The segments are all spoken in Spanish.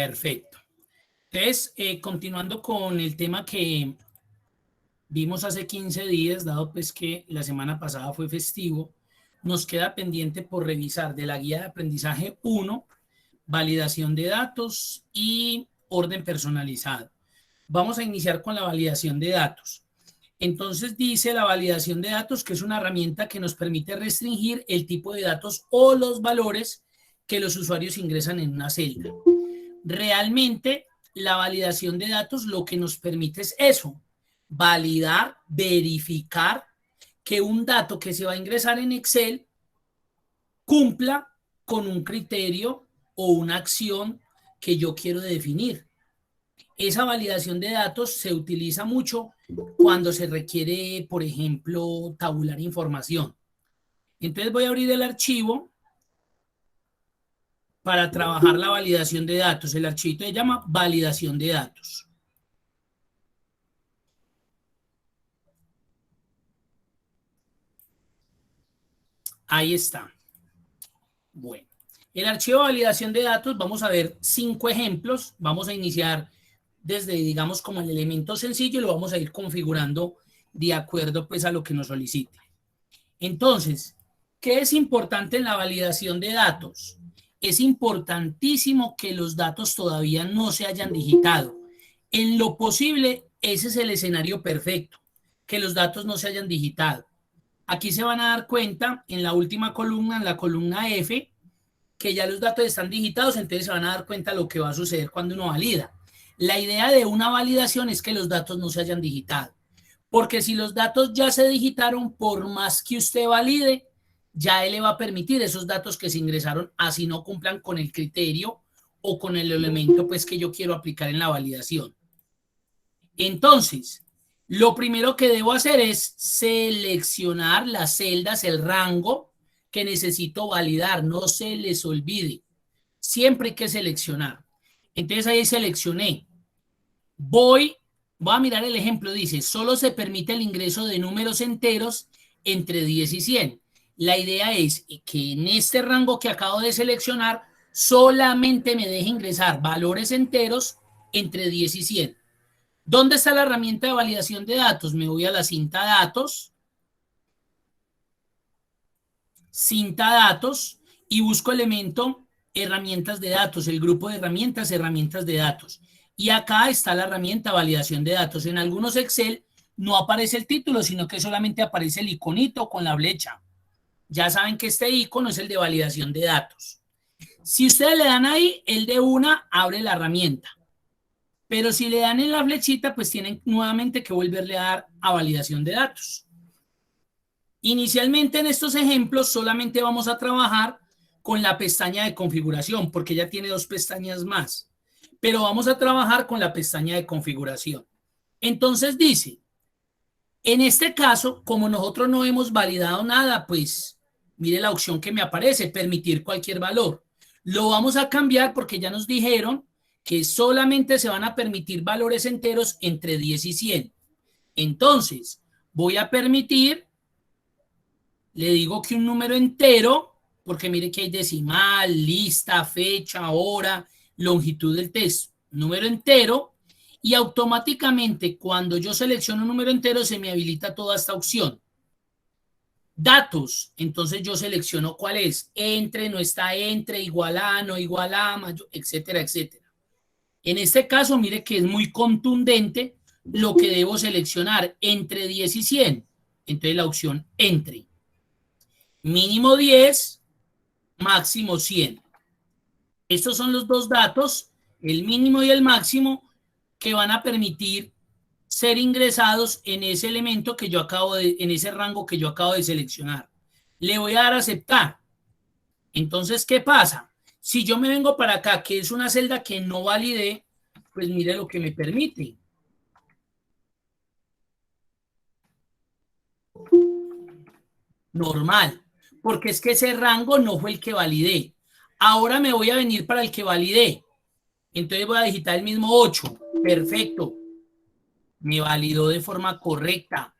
Perfecto. Entonces, continuando con el tema que vimos hace 15 días, dado pues que la semana pasada fue festivo, nos queda pendiente por revisar de la guía de aprendizaje 1, validación de datos y orden personalizado. Vamos a iniciar con la validación de datos. Entonces dice la validación de datos que es una herramienta que nos permite restringir el tipo de datos o los valores que los usuarios ingresan en una celda. Realmente la validación de datos lo que nos permite es eso, validar, verificar que un dato que se va a ingresar en Excel cumpla con un criterio o una acción que yo quiero definir. Esa validación de datos se utiliza mucho cuando se requiere, por ejemplo, tabular información. Entonces voy a abrir el archivo para trabajar la validación de datos. El archivo se llama validación de datos. Ahí está. Bueno, el archivo de validación de datos, vamos a ver 5 ejemplos. Vamos a iniciar desde, digamos, como el elemento sencillo y lo vamos a ir configurando de acuerdo pues a lo que nos solicite. Entonces, ¿qué es importante en la validación de datos? Es importantísimo que los datos todavía no se hayan digitado. En lo posible, ese es el escenario perfecto, que los datos no se hayan digitado. Aquí se van a dar cuenta en la última columna, en la columna F, que ya los datos están digitados, entonces se van a dar cuenta de lo que va a suceder cuando uno valida. La idea de una validación es que los datos no se hayan digitado, porque si los datos ya se digitaron, por más que usted valide, ya él le va a permitir esos datos que se ingresaron, así no cumplan con el criterio o con el elemento pues que yo quiero aplicar en la validación. Entonces, lo primero que debo hacer es seleccionar las celdas, el rango que necesito validar. No se les olvide. Siempre hay que seleccionar. Entonces ahí seleccioné. Voy a mirar el ejemplo. Dice, solo se permite el ingreso de números enteros entre 10 y 100. La idea es que en este rango que acabo de seleccionar solamente me deje ingresar valores enteros entre 10 y 100. ¿Dónde está la herramienta de validación de datos? Me voy a la cinta datos y busco elemento herramientas de datos, el grupo de herramientas de datos. Y acá está la herramienta validación de datos. En algunos Excel no aparece el título, sino que solamente aparece el iconito con la flecha. Ya saben que este icono es el de validación de datos. Si ustedes le dan ahí, el de una abre la herramienta. Pero si le dan en la flechita, pues tienen nuevamente que volverle a dar a validación de datos. Inicialmente en estos ejemplos solamente vamos a trabajar con la pestaña de configuración, porque ya tiene 2 pestañas más. Pero vamos a trabajar con la pestaña de configuración. Entonces dice, en este caso, como nosotros no hemos validado nada, pues mire la opción que me aparece, permitir cualquier valor. Lo vamos a cambiar porque ya nos dijeron que solamente se van a permitir valores enteros entre 10 y 100. Entonces, voy a permitir, le digo que un número entero, porque mire que hay decimal, lista, fecha, hora, longitud del texto, número entero, y automáticamente cuando yo selecciono un número entero se me habilita toda esta opción. Datos, entonces yo selecciono cuál es, entre, no está entre, igual a, no igual a, mayor, etcétera, etcétera. En este caso, mire que es muy contundente lo que debo seleccionar entre 10 y 100. Entonces la opción entre. Mínimo 10, máximo 100. Estos son los 2 datos, el mínimo y el máximo, que van a permitir ser ingresados en ese elemento que yo acabo de, en ese rango que yo acabo de seleccionar. Le voy a dar a aceptar. Entonces, ¿qué pasa? Si yo me vengo para acá, que es una celda que no validé, pues mire lo que me permite. Normal, porque es que ese rango no fue el que validé. Ahora me voy a venir para el que validé. Entonces voy a digitar el mismo 8. Perfecto. Me validó de forma correcta.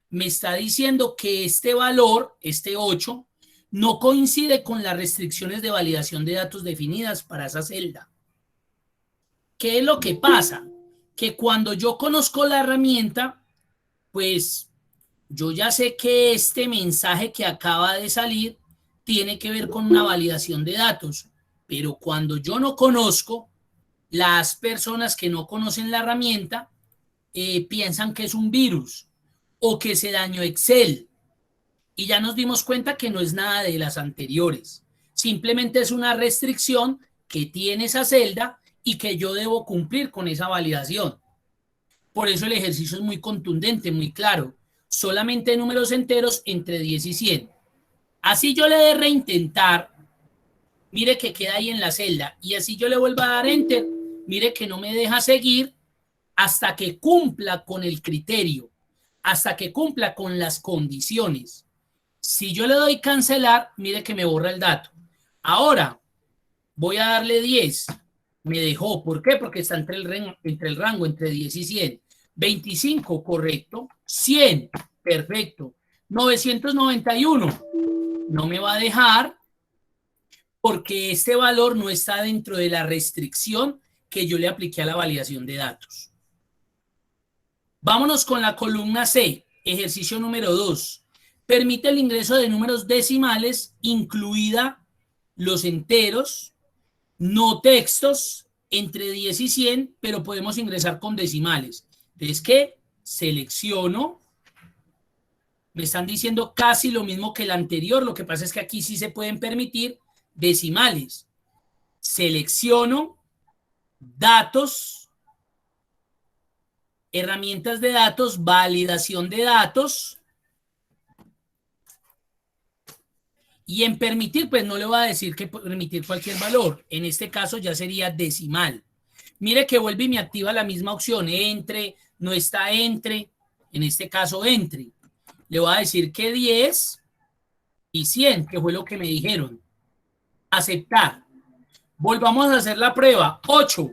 Me está diciendo que este valor, este 8, no coincide con las restricciones de validación de datos definidas para esa celda. ¿qué es lo que pasa? Que cuando yo conozco la herramienta, pues yo ya sé que este mensaje que acaba de salir tiene que ver con una validación de datos, pero cuando yo no conozco, las personas que no conocen la herramienta piensan que es un virus o que se dañó Excel. Y ya nos dimos cuenta que no es nada de las anteriores. Simplemente es una restricción que tiene esa celda y que yo debo cumplir con esa validación. Por eso el ejercicio es muy contundente, muy claro. Solamente números enteros entre 10 y 100. Así yo le dé reintentar, mire que queda ahí en la celda. Y así yo le vuelvo a dar enter, mire que no me deja seguir hasta que cumpla con el criterio, hasta que cumpla con las condiciones. Si yo le doy cancelar, mire que me borra el dato. Ahora voy a darle 10. Me dejó. ¿Por qué? Porque está entre el rango entre 10 y 100. 25, correcto. 100, perfecto. 991, no me va a dejar porque este valor no está dentro de la restricción que yo le apliqué a la validación de datos. Vámonos con la columna C, ejercicio número 2. Permite el ingreso de números decimales, incluida los enteros, no textos, entre 10 y 100, pero podemos ingresar con decimales. Entonces, ¿qué? Selecciono. Me están diciendo casi lo mismo que el anterior, lo que pasa es que aquí sí se pueden permitir decimales. Selecciono, datos, herramientas de datos, validación de datos. Y en permitir, pues no le voy a decir que permitir cualquier valor. En este caso ya sería decimal. Mire que vuelve y me activa la misma opción. Entre, no está entre. En este caso, entre. Le voy a decir que 10 y 100, que fue lo que me dijeron. Aceptar. Volvamos a hacer la prueba. 8.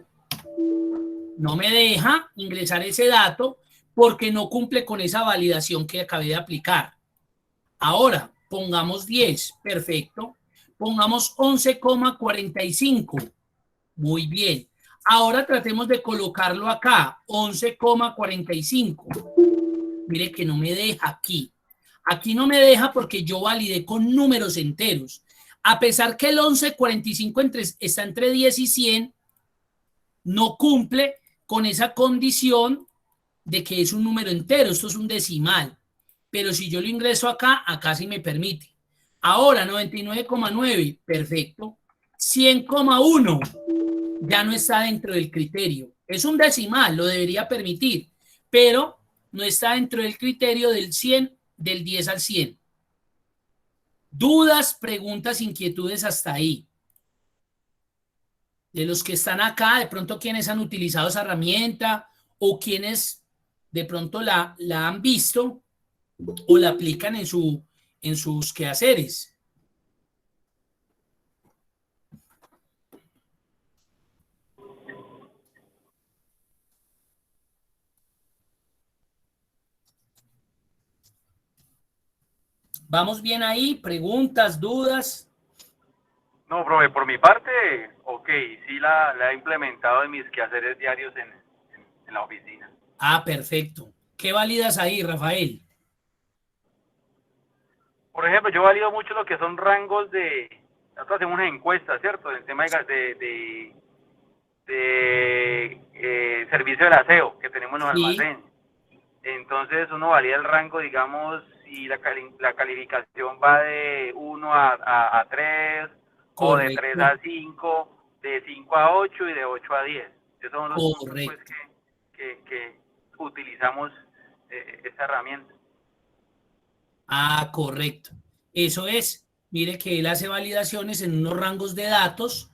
No me deja ingresar ese dato porque no cumple con esa validación que acabé de aplicar. Ahora, pongamos 10, perfecto. Pongamos 11,45. Muy bien. Ahora tratemos de colocarlo acá, 11,45. Mire que no me deja aquí. Aquí no me deja porque yo validé con números enteros. A pesar que el 11,45 está entre 10 y 100, no cumple con esa condición de que es un número entero. Esto es un decimal. Pero si yo lo ingreso acá, acá sí me permite. Ahora 99,9, perfecto. 100,1 ya no está dentro del criterio. Es un decimal, lo debería permitir, pero no está dentro del criterio del 100, del 10 al 100. Dudas, preguntas, inquietudes hasta ahí. De los que están acá, de pronto quienes han utilizado esa herramienta o quienes de pronto la han visto o la aplican en sus quehaceres. ¿Vamos bien ahí? ¿Preguntas, dudas? No, profe, por mi parte, ok, sí la he implementado en mis quehaceres diarios en la oficina. Ah, perfecto. ¿Qué validas ahí, Rafael? Por ejemplo, yo valido mucho lo que son rangos nosotros hacemos una encuesta, ¿cierto? El tema de servicio del aseo que tenemos en los Sí, almacenes. Entonces uno valida el rango, digamos, si la calificación va de 1 a 3 o de 3 correcto, a 5, de 5 a 8 y de 8 a 10. Esos son los puntos pues correcto. que utilizamos esta herramienta. Ah, correcto. Eso es. Mire que él hace validaciones en unos rangos de datos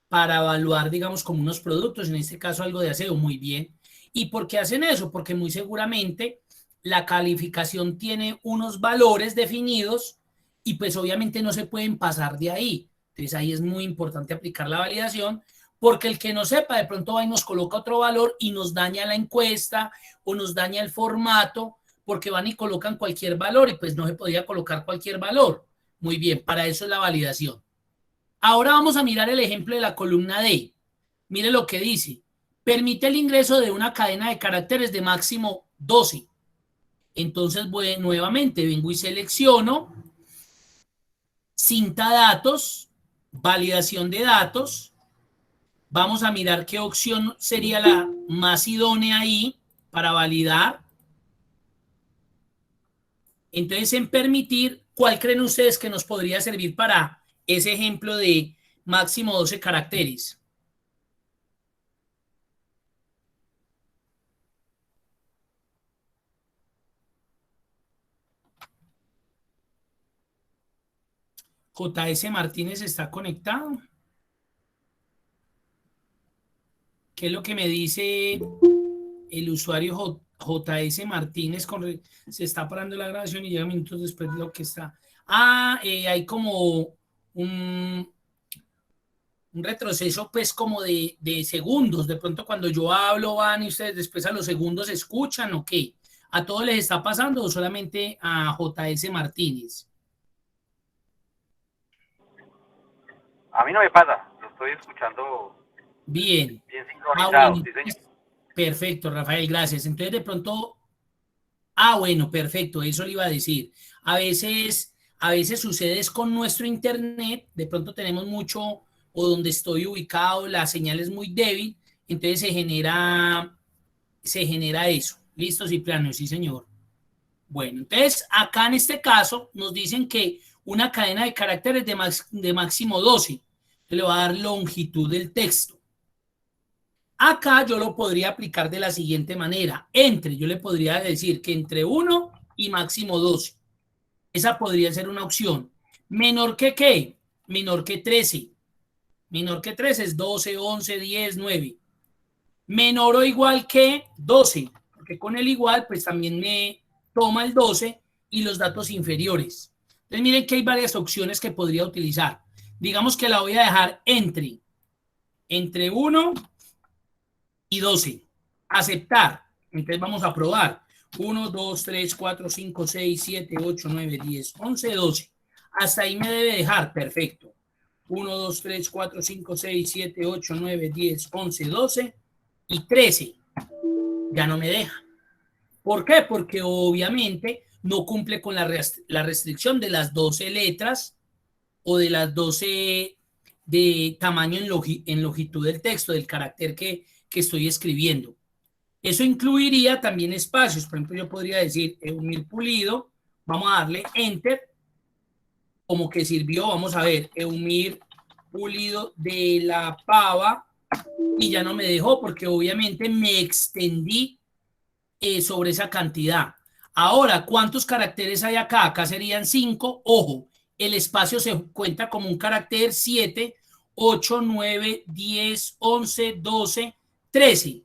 para evaluar, digamos, como unos productos, en este caso algo de aseo, muy bien. ¿Y por qué hacen eso? Porque muy seguramente la calificación tiene unos valores definidos y pues obviamente no se pueden pasar de ahí. Entonces ahí es muy importante aplicar la validación porque el que no sepa de pronto va y nos coloca otro valor y nos daña la encuesta o nos daña el formato porque van y colocan cualquier valor y pues no se podía colocar cualquier valor. Muy bien, para eso es la validación. Ahora vamos a mirar el ejemplo de la columna D. Mire lo que dice. permite el ingreso de una cadena de caracteres de máximo 12. Entonces, nuevamente vengo y selecciono cinta datos, validación de datos. Vamos a mirar qué opción sería la más idónea ahí para validar. Entonces, en permitir, ¿cuál creen ustedes que nos podría servir para ese ejemplo de máximo 12 caracteres? JS Martínez está conectado. ¿Qué es lo que me dice el usuario JS Martínez? Se está parando la grabación y llega minutos después de lo que está. Hay como un retroceso, pues, como de segundos. De pronto, cuando yo hablo, van y ustedes después a los segundos escuchan, ¿o qué? ¿A todos les está pasando o solamente a JS Martínez? A mí no me pasa, lo estoy escuchando bien sincronizado. Bueno, Sí, señor. Perfecto, Rafael, gracias. Entonces, de pronto, bueno, perfecto, eso le iba a decir. A veces sucede es con nuestro internet, de pronto tenemos mucho, o donde estoy ubicado, la señal es muy débil, entonces se genera eso. ¿Listo, Cipriano? Sí, señor. Bueno, entonces acá en este caso nos dicen que una cadena de caracteres de máximo 12, le va a dar longitud del texto. Acá yo lo podría aplicar de la siguiente manera. Yo le podría decir que entre 1 y máximo 12. Esa podría ser una opción. ¿Menor que qué? Menor que 13. Menor que 13 es 12, 11, 10, 9. Menor o igual que 12. Porque con el igual, pues también me toma el 12 y los datos inferiores. Entonces miren que hay varias opciones que podría utilizar. Digamos que la voy a dejar entre 1 y 12. Aceptar. Entonces vamos a probar. 1, 2, 3, 4, 5, 6, 7, 8, 9, 10, 11, 12. Hasta ahí me debe dejar. Perfecto. 1, 2, 3, 4, 5, 6, 7, 8, 9, 10, 11, 12 y 13. Ya no me deja. ¿Por qué? Porque obviamente no cumple con la restricción de las 12 letras o de las 12 de tamaño en longitud del texto, del carácter que estoy escribiendo. Eso incluiría también espacios. Por ejemplo, yo podría decir Eumir Pulido. Vamos a darle Enter. Como que sirvió. Vamos a ver. Eumir Pulido de la Pava. Y ya no me dejó porque obviamente me extendí sobre esa cantidad. Ahora, ¿cuántos caracteres hay acá? Acá serían 5. Ojo, el espacio se cuenta como un carácter 7, 8, 9, 10, 11, 12, 13.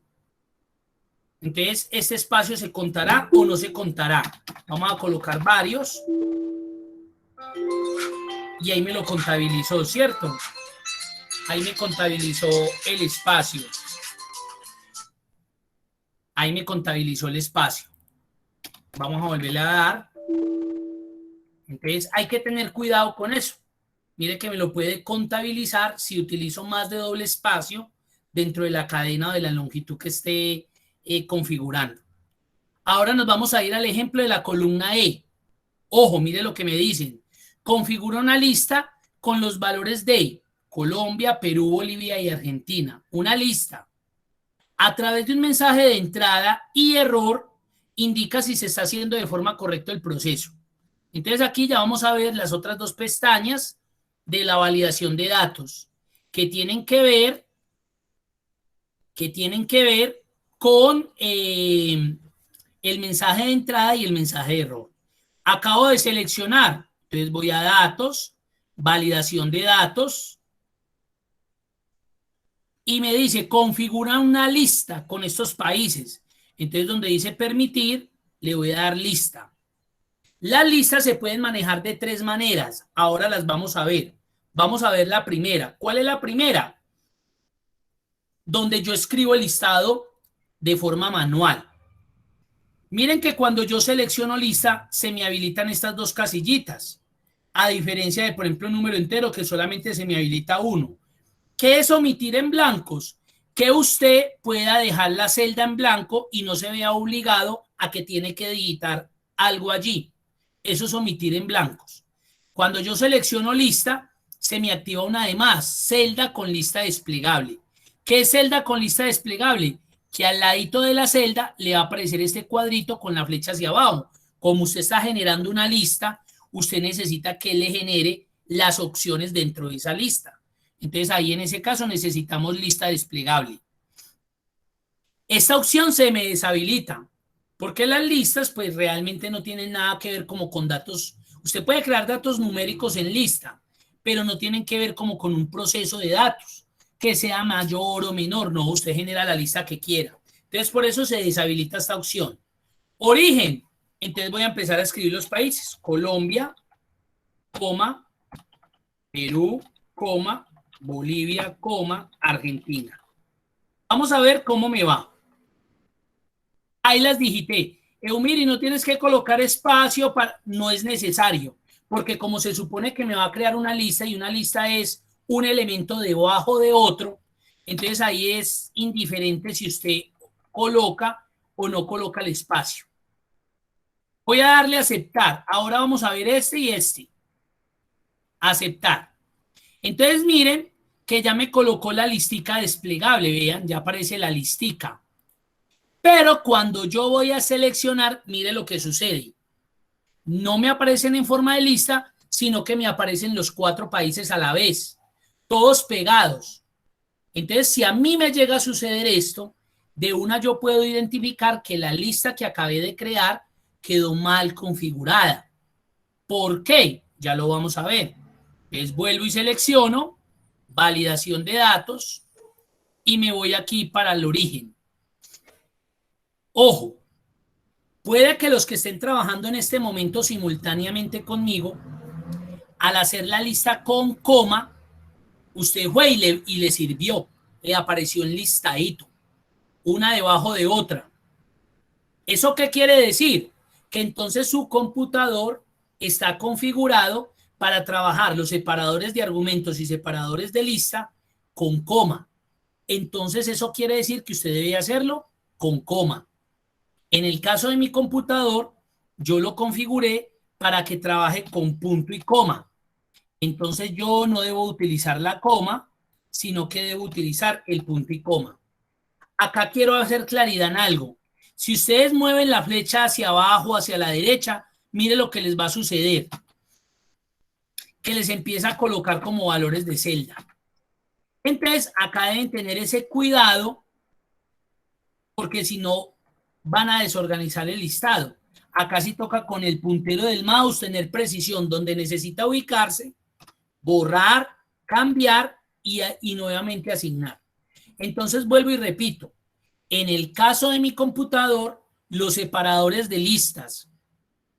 Entonces, ¿este espacio se contará o no se contará? Vamos a colocar varios. Y ahí me lo contabilizó, ¿cierto? Ahí me contabilizó el espacio. Ahí me contabilizó el espacio. Vamos a volverle a dar. Entonces, hay que tener cuidado con eso. Mire que me lo puede contabilizar si utilizo más de doble espacio dentro de la cadena o de la longitud que esté configurando. Ahora nos vamos a ir al ejemplo de la columna E. Ojo, mire lo que me dicen. Configura una lista con los valores de Colombia, Perú, Bolivia y Argentina. Una lista. A través de un mensaje de entrada y error, indica si se está haciendo de forma correcta el proceso. Entonces aquí ya vamos a ver las otras dos pestañas de la validación de datos que tienen que ver con el mensaje de entrada y el mensaje de error. Acabo de seleccionar, entonces voy a datos, validación de datos y me dice configura una lista con estos países. Entonces donde dice permitir, le voy a dar lista. Las listas se pueden manejar de 3 maneras. Ahora las vamos a ver. Vamos a ver la primera. ¿Cuál es la primera? Donde yo escribo el listado de forma manual. Miren que cuando yo selecciono lista, se me habilitan estas dos casillitas. A diferencia de, por ejemplo, un número entero que solamente se me habilita uno. ¿Qué es omitir en blancos? que usted pueda dejar la celda en blanco y no se vea obligado a que tiene que digitar algo allí. Eso es omitir en blancos. Cuando yo selecciono lista, se me activa una de más, celda con lista desplegable. ¿Qué es celda con lista desplegable? Que al ladito de la celda le va a aparecer este cuadrito con la flecha hacia abajo. Como usted está generando una lista, usted necesita que le genere las opciones dentro de esa lista. Entonces ahí en ese caso necesitamos lista desplegable. Esta opción se me deshabilita porque las listas pues realmente no tienen nada que ver como con datos. Usted puede crear datos numéricos en lista, pero no tienen que ver como con un proceso de datos que sea mayor o menor. No, usted genera la lista que quiera. Entonces por eso se deshabilita esta opción. Origen. Entonces voy a empezar a escribir los países. Colombia, coma, Perú, coma, Bolivia, coma, Argentina. Vamos a ver cómo me va. Ahí las digité. Eumiri, no tienes que colocar espacio, no es necesario, porque como se supone que me va a crear una lista y una lista es un elemento debajo de otro, entonces ahí es indiferente si usted coloca o no coloca el espacio. Voy a darle a aceptar. Ahora vamos a ver este y este. Aceptar. Entonces miren que ya me colocó la listica desplegable, vean, ya aparece la listica. Pero cuando yo voy a seleccionar, mire lo que sucede. No me aparecen en forma de lista, sino que me aparecen los 4 países a la vez, todos pegados. Entonces, si a mí me llega a suceder esto, de una yo puedo identificar que la lista que acabé de crear quedó mal configurada. ¿Por qué? Ya lo vamos a ver. Entonces, vuelvo y selecciono, validación de datos, y me voy aquí para el origen. Ojo, puede que los que estén trabajando en este momento simultáneamente conmigo, al hacer la lista con coma, usted fue y le sirvió, le apareció en listadito, una debajo de otra. ¿Eso qué quiere decir? Que entonces su computador está configurado para trabajar los separadores de argumentos y separadores de lista con coma. Entonces eso quiere decir que usted debe hacerlo con coma. En el caso de mi computador, yo lo configuré para que trabaje con punto y coma. Entonces yo no debo utilizar la coma, sino que debo utilizar el punto y coma. Acá quiero hacer claridad en algo. Si ustedes mueven la flecha hacia abajo, hacia la derecha, mire lo que les va a suceder. Que les empieza a colocar como valores de celda. Entonces acá deben tener ese cuidado, porque si no van a desorganizar el listado. Acá sí toca con el puntero del mouse tener precisión donde necesita ubicarse, borrar, cambiar y nuevamente asignar. Entonces vuelvo y repito, en el caso de mi computador, los separadores de listas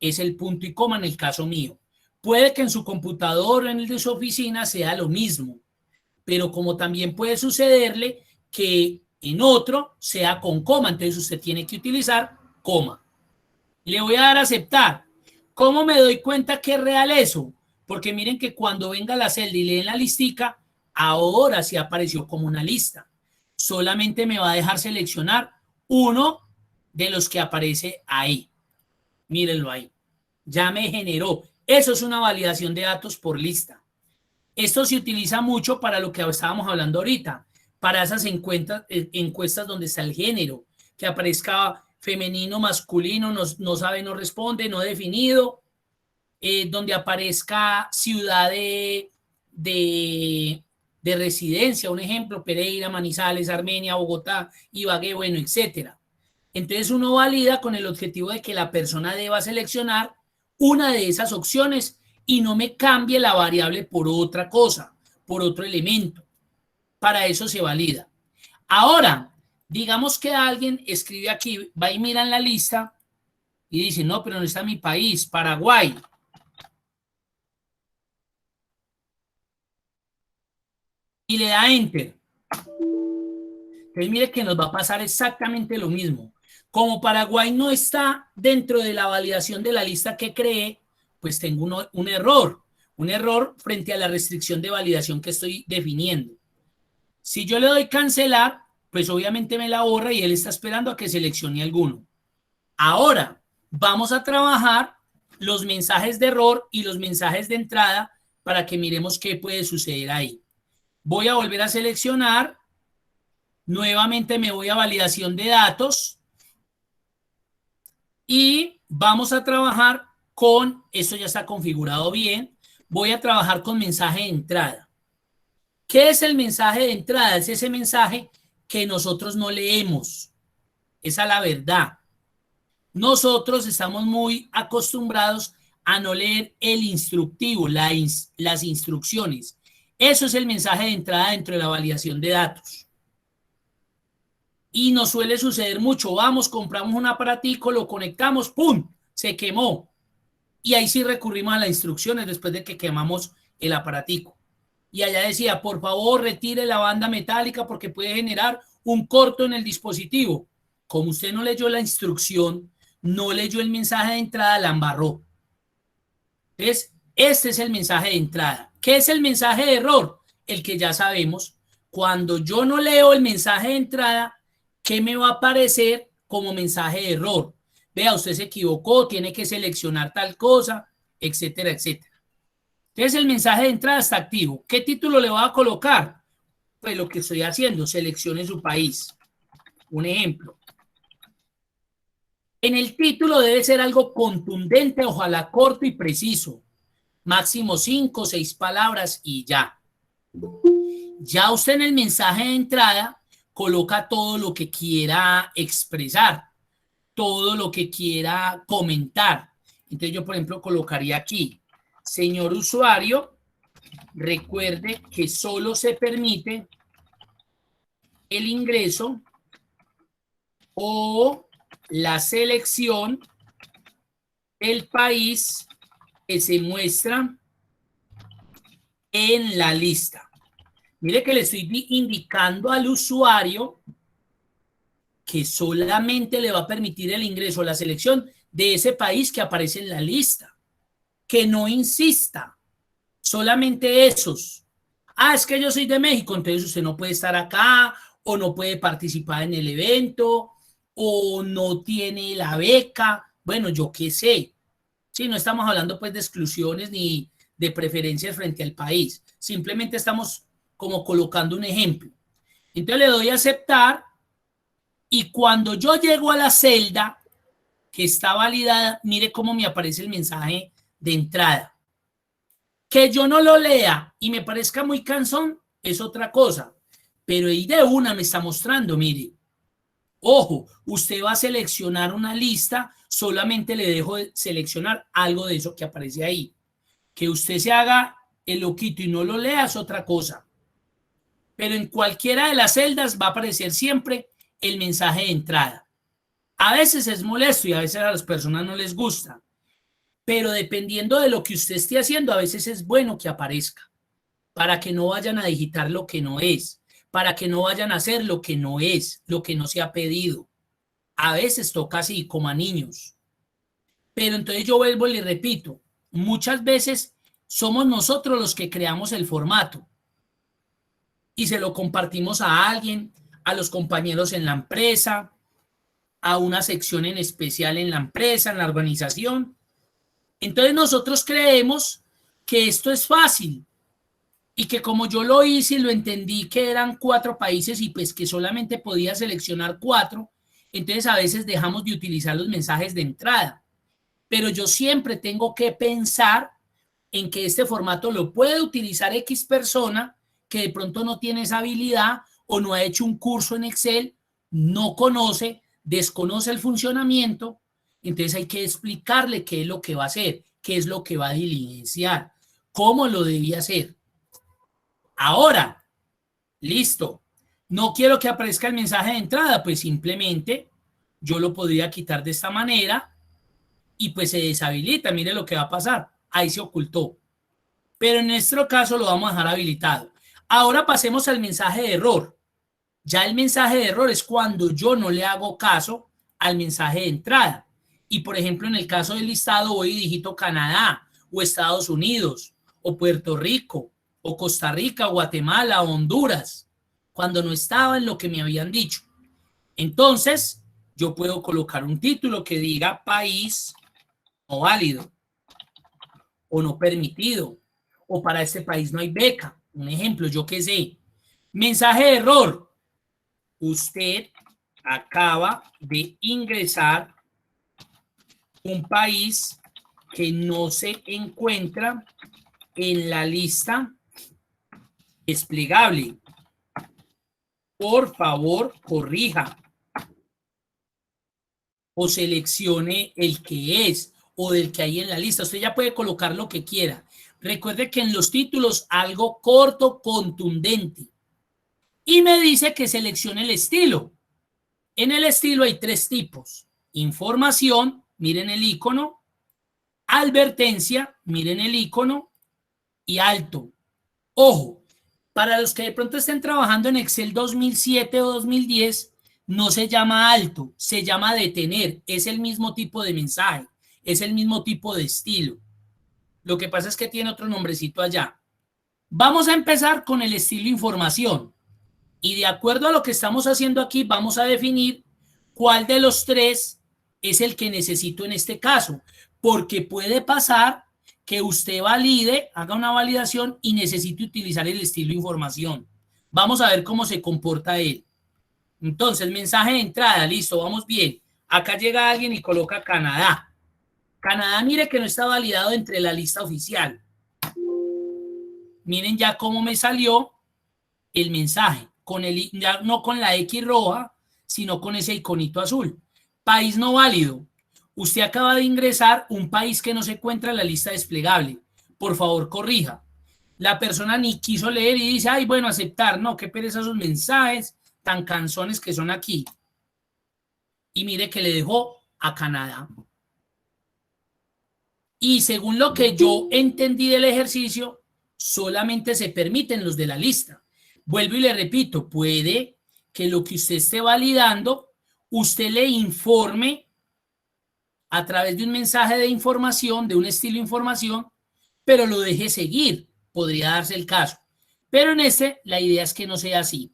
es el punto y coma en el caso mío. Puede que en su computador o en el de su oficina sea lo mismo, pero como también puede sucederle que en otro sea con coma, entonces usted tiene que utilizar coma. Le voy a dar a aceptar. ¿Cómo me doy cuenta que es real eso? Porque miren que cuando venga la celda y leen la listica, ahora sí apareció como una lista. Solamente me va a dejar seleccionar uno de los que aparece ahí. Mírenlo ahí. Ya me generó. Eso es una validación de datos por lista. Esto se utiliza mucho para lo que estábamos hablando ahorita, para esas encuestas donde está el género, que aparezca femenino, masculino, no sabe, no responde, no definido, donde aparezca ciudad de residencia, un ejemplo, Pereira, Manizales, Armenia, Bogotá, Ibagué, bueno, etcétera. Entonces uno valida con el objetivo de que la persona deba seleccionar una de esas opciones y no me cambie la variable por otra cosa, por otro elemento. Para eso se valida. Ahora, digamos que alguien escribe aquí, va y mira en la lista y dice, no, pero no está mi país, Paraguay. Y le da enter. Entonces mire que nos va a pasar exactamente lo mismo. Como Paraguay no está dentro de la validación de la lista que creé, pues tengo un error frente a la restricción de validación que estoy definiendo. Si yo le doy cancelar, pues obviamente me la borra y él está esperando a que seleccione alguno. Ahora vamos a trabajar los mensajes de error y los mensajes de entrada para que miremos qué puede suceder ahí. Voy a volver a seleccionar. Nuevamente me voy a validación de datos y vamos a trabajar con, esto ya está configurado bien, voy a trabajar con mensaje de entrada. ¿Qué es el mensaje de entrada? Es ese mensaje que nosotros no leemos. Esa es la verdad. Nosotros estamos muy acostumbrados a no leer el instructivo, las instrucciones. Eso es el mensaje de entrada dentro de la validación de datos. Y nos suele suceder mucho. Vamos, compramos un aparatico, lo conectamos, ¡pum!, se quemó. Y ahí sí recurrimos a las instrucciones después de que quemamos el aparatico. Y allá decía, por favor, retire la banda metálica porque puede generar un corto en el dispositivo. Como usted no leyó la instrucción, no leyó el mensaje de entrada, la embarró. Entonces, este es el mensaje de entrada. ¿Qué es el mensaje de error? El que ya sabemos. Cuando yo no leo el mensaje de entrada, ¿qué me va a aparecer como mensaje de error? Vea, usted se equivocó, tiene que seleccionar tal cosa, etcétera, etcétera. Entonces, el mensaje de entrada está activo. ¿Qué título le voy a colocar? Pues lo que estoy haciendo, seleccione su país. Un ejemplo. En el título debe ser algo contundente, ojalá corto y preciso. Máximo 5 o 6 palabras y ya. Ya usted en el mensaje de entrada coloca todo lo que quiera expresar, todo lo que quiera comentar. Entonces yo, por ejemplo, colocaría aquí, señor usuario, recuerde que solo se permite el ingreso o la selección del país que se muestra en la lista. Mire que le estoy indicando al usuario que solamente le va a permitir el ingreso o la selección de ese país que aparece en la lista. Que no insista, solamente esos. Ah, es que yo soy de México, entonces usted no puede estar acá o no puede participar en el evento o no tiene la beca. Bueno, yo qué sé. Sí, no estamos hablando pues de exclusiones ni de preferencias frente al país. Simplemente estamos como colocando un ejemplo. Entonces le doy a aceptar y cuando yo llego a la celda que está validada, mire cómo me aparece el mensaje de entrada. Que yo no lo lea y me parezca muy cansón es otra cosa, pero ahí de una me está mostrando, mire, ojo, usted va a seleccionar una lista, solamente le dejo de seleccionar algo de eso que aparece ahí. Que usted se haga el loquito y no lo lea es otra cosa. Pero en cualquiera de las celdas va a aparecer siempre el mensaje de entrada. A veces es molesto y a veces a las personas no les gusta, pero dependiendo de lo que usted esté haciendo, a veces es bueno que aparezca, para que no vayan a digitar lo que no es, para que no vayan a hacer lo que no es, lo que no se ha pedido. A veces toca así, como a niños. Pero entonces yo vuelvo y le repito, muchas veces somos nosotros los que creamos el formato y se lo compartimos a alguien, a los compañeros en la empresa, a una sección en especial en la empresa, en la organización. Entonces nosotros creemos que esto es fácil y que como yo lo hice y lo entendí que eran 4 países y pues que solamente podía seleccionar 4, entonces a veces dejamos de utilizar los mensajes de entrada. Pero yo siempre tengo que pensar en que este formato lo puede utilizar X persona que de pronto no tiene esa habilidad o no ha hecho un curso en Excel, no conoce, desconoce el funcionamiento, entonces hay que explicarle qué es lo que va a hacer, qué es lo que va a diligenciar, cómo lo debía hacer. Ahora, listo, no quiero que aparezca el mensaje de entrada, pues simplemente yo lo podría quitar de esta manera y pues se deshabilita, mire lo que va a pasar, ahí se ocultó. Pero en nuestro caso lo vamos a dejar habilitado. Ahora pasemos al mensaje de error. Ya el mensaje de error es cuando yo no le hago caso al mensaje de entrada. Y por ejemplo, en el caso del listado voy y digito Canadá o Estados Unidos o Puerto Rico o Costa Rica, Guatemala, Honduras. cuando no estaba en lo que me habían dicho. Entonces, yo puedo colocar un título que diga país no válido o no permitido, o para este país no hay beca. Un ejemplo, yo qué sé. Mensaje de error. Usted acaba de ingresar un país que no se encuentra en la lista desplegable. Por favor, corrija o seleccione el que es o del que hay en la lista. Usted ya puede colocar lo que quiera. Recuerde que en los títulos algo corto, contundente. Y me dice que seleccione el estilo. En el estilo hay 3 tipos. Información, miren el icono. Advertencia, miren el icono. Y alto. Ojo, para los que de pronto estén trabajando en Excel 2007 o 2010, no se llama alto, se llama detener. Es el mismo tipo de mensaje, es el mismo tipo de estilo. Lo que pasa es que tiene otro nombrecito allá. Vamos a empezar con el estilo información. Y de acuerdo a lo que estamos haciendo aquí, vamos a definir cuál de los 3 es el que necesito en este caso. Porque puede pasar que usted valide, haga una validación y necesite utilizar el estilo información. Vamos a ver cómo se comporta él. Entonces, mensaje de entrada, listo, vamos bien. Acá llega alguien y coloca Canadá. Canadá, mire que no está validado entre la lista oficial. Miren ya cómo me salió el mensaje, con el, ya no con la X roja, sino con ese iconito azul. País no válido. Usted acaba de ingresar un país que no se encuentra en la lista desplegable. Por favor, corrija. La persona ni quiso leer y dice, ay, bueno, aceptar. No, qué pereza esos mensajes tan cansones que son aquí. Y mire que le dejó a Canadá. Y según lo que yo entendí del ejercicio, solamente se permiten los de la lista. Vuelvo y le repito, puede que lo que usted esté validando, usted le informe a través de un mensaje de información, de un estilo de información, pero lo deje seguir. Podría darse el caso. Pero en este, la idea es que no sea así.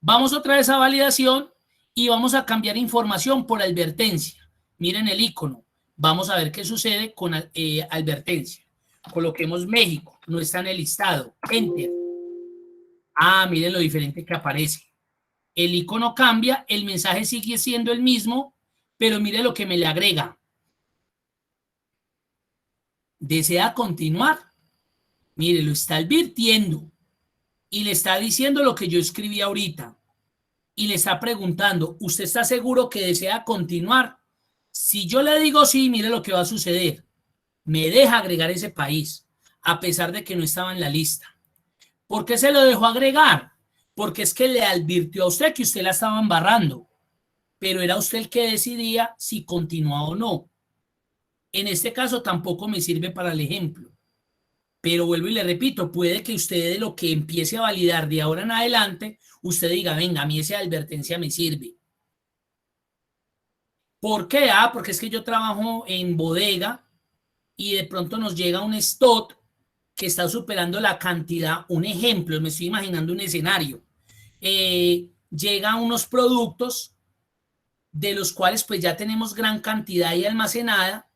Vamos otra vez a validación y vamos a cambiar información por advertencia. Miren el icono. Vamos a ver qué sucede con advertencia. Coloquemos México, no está en el listado. Enter. Ah, miren lo diferente que aparece. El icono cambia, el mensaje sigue siendo el mismo, pero mire lo que me le agrega. ¿Desea continuar? Mire, lo está advirtiendo y le está diciendo lo que yo escribí ahorita. Y le está preguntando, ¿usted está seguro que desea continuar? Si yo le digo sí, mire lo que va a suceder. Me deja agregar ese país, a pesar de que no estaba en la lista. ¿Por qué se lo dejó agregar? Porque es que le advirtió a usted que usted la estaba embarrando, pero era usted el que decidía si continuaba o no. En este caso tampoco me sirve para el ejemplo. Pero vuelvo y le repito, puede que usted de lo que empiece a validar de ahora en adelante, usted diga, venga, a mí esa advertencia me sirve. ¿Por qué? Ah, porque es que yo trabajo en bodega y de pronto nos llega un stock que está superando la cantidad. Un ejemplo, me estoy imaginando un escenario. Llegan unos productos de los cuales pues ya tenemos gran cantidad ahí almacenada,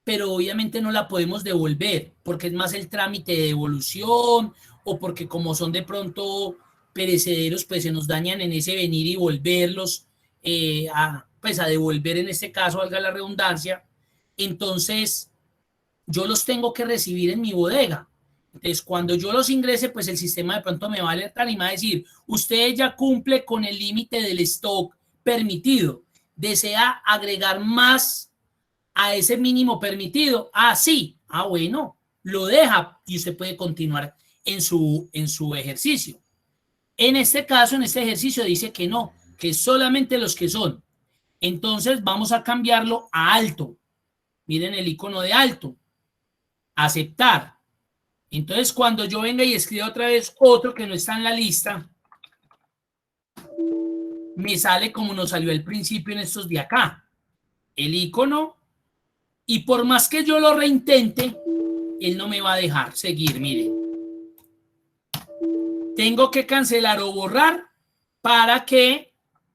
pero obviamente no la podemos devolver porque es más el trámite de devolución o porque como son de pronto perecederos, pues se nos dañan en ese venir y volverlos pues a devolver en este caso, valga la redundancia. Entonces, yo los tengo que recibir en mi bodega. Entonces, cuando yo los ingrese, pues el sistema de pronto me va a alertar y me va a decir, usted ya cumple con el límite del stock permitido. ¿Desea agregar más a ese mínimo permitido? Ah, sí. Ah, bueno, lo deja y usted puede continuar en su ejercicio. En este caso, en este ejercicio dice que no, que solamente los que son. Entonces vamos a cambiarlo a alto. Miren el icono de alto. Aceptar. Entonces cuando yo venga y escriba otra vez otro que no está en la lista, me sale como nos salió al principio en estos de acá. El icono. Y por más que yo lo reintente, él no me va a dejar seguir, miren. tengo que cancelar o borrar para que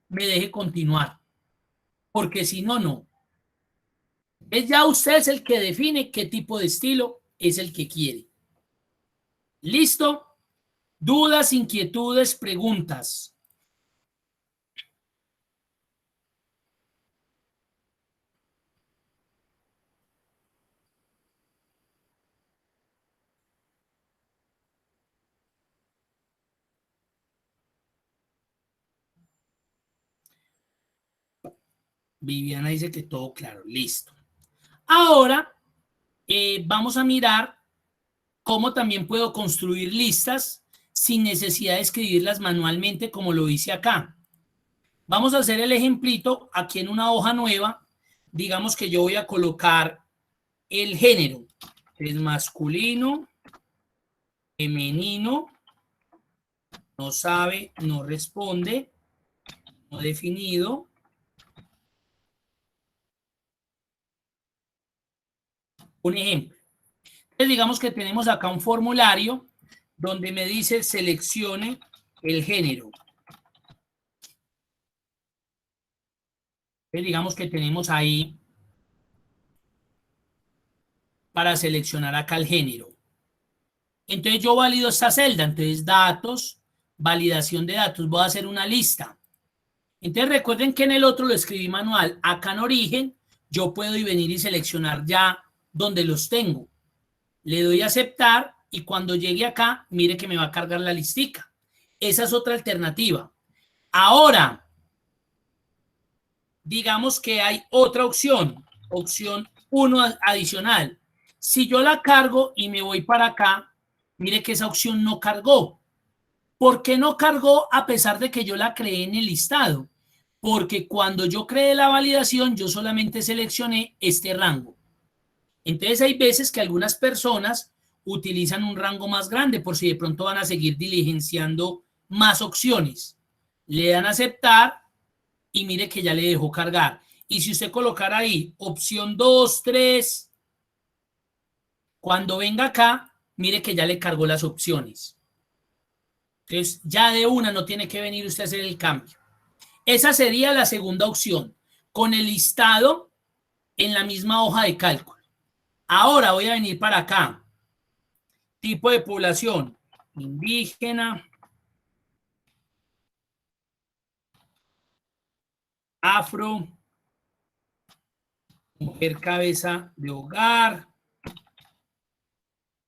me deje continuar, porque si no, no. Es ya usted es el que define qué tipo de estilo es el que quiere. ¿Listo? ¿Dudas, inquietudes, preguntas? Viviana dice que todo claro. Listo. Ahora vamos a mirar cómo también puedo construir listas sin necesidad de escribirlas manualmente como lo hice acá. Vamos a hacer el ejemplito aquí en una hoja nueva. Digamos que yo voy a colocar el género. Es masculino, femenino, no sabe, no responde, no definido. Un ejemplo. Entonces digamos que tenemos acá un formulario donde me dice seleccione el género. Entonces digamos que tenemos ahí para seleccionar acá el género. Entonces yo valido esta celda, entonces datos, validación de datos, voy a hacer una lista. Entonces recuerden que en el otro lo escribí manual, acá en origen yo puedo ir venir y seleccionar ya donde los tengo. Le doy a aceptar y cuando llegue acá, mire que me va a cargar la listica. Esa es otra alternativa. Ahora, digamos que hay otra opción 1 adicional. Si yo la cargo y me voy para acá, mire que esa opción no cargó. ¿Por qué no cargó a pesar de que yo la creé en el listado? Porque cuando yo creé la validación, yo solamente seleccioné este rango. Entonces hay veces que algunas personas utilizan un rango más grande por si de pronto van a seguir diligenciando más opciones. Le dan a aceptar y mire que ya le dejó cargar. Y si usted colocara ahí opción 2, 3, cuando venga acá, mire que ya le cargó las opciones. Entonces, ya de una no tiene que venir usted a hacer el cambio. Esa sería la segunda opción, con el listado en la misma hoja de cálculo. Ahora voy a venir para acá. Tipo de población, indígena, afro, mujer cabeza de hogar,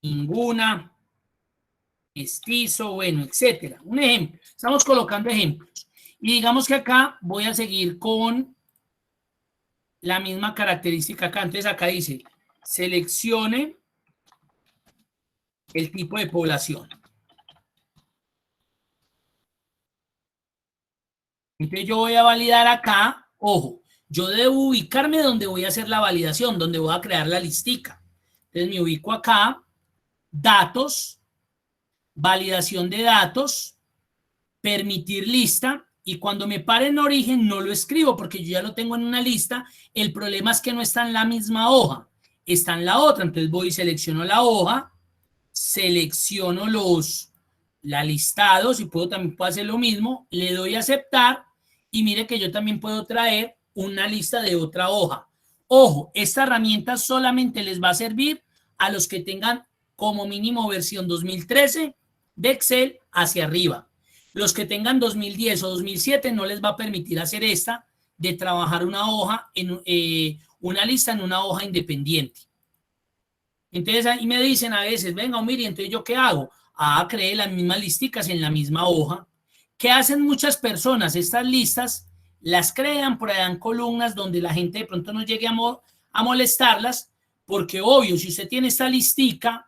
ninguna, mestizo, bueno, etcétera. Un ejemplo. Estamos colocando ejemplos. Y digamos que acá voy a seguir con la misma característica acá. Entonces acá dice, seleccione el tipo de población. Entonces yo voy a validar acá, ojo, yo debo ubicarme donde voy a hacer la validación, donde voy a crear la listica. Entonces me ubico acá, datos, validación de datos, permitir lista, y cuando me pare en origen no lo escribo porque yo ya lo tengo en una lista. El problema es que no está en la misma hoja, está en la otra. Entonces voy y selecciono la hoja, selecciono la listados y también puedo hacer lo mismo, le doy a aceptar y mire que yo también puedo traer una lista de otra hoja. Ojo, esta herramienta solamente les va a servir a los que tengan como mínimo versión 2013 de Excel hacia arriba. Los que tengan 2010 o 2007 no les va a permitir hacer esta de trabajar una hoja, una lista en una hoja independiente. Entonces ahí me dicen a veces, venga, mire, entonces ¿yo qué hago? Creé las mismas listicas en la misma hoja. ¿Qué hacen muchas personas? Estas listas las crean por allá en columnas donde la gente de pronto no llegue a molestarlas, porque obvio, si usted tiene esta listica,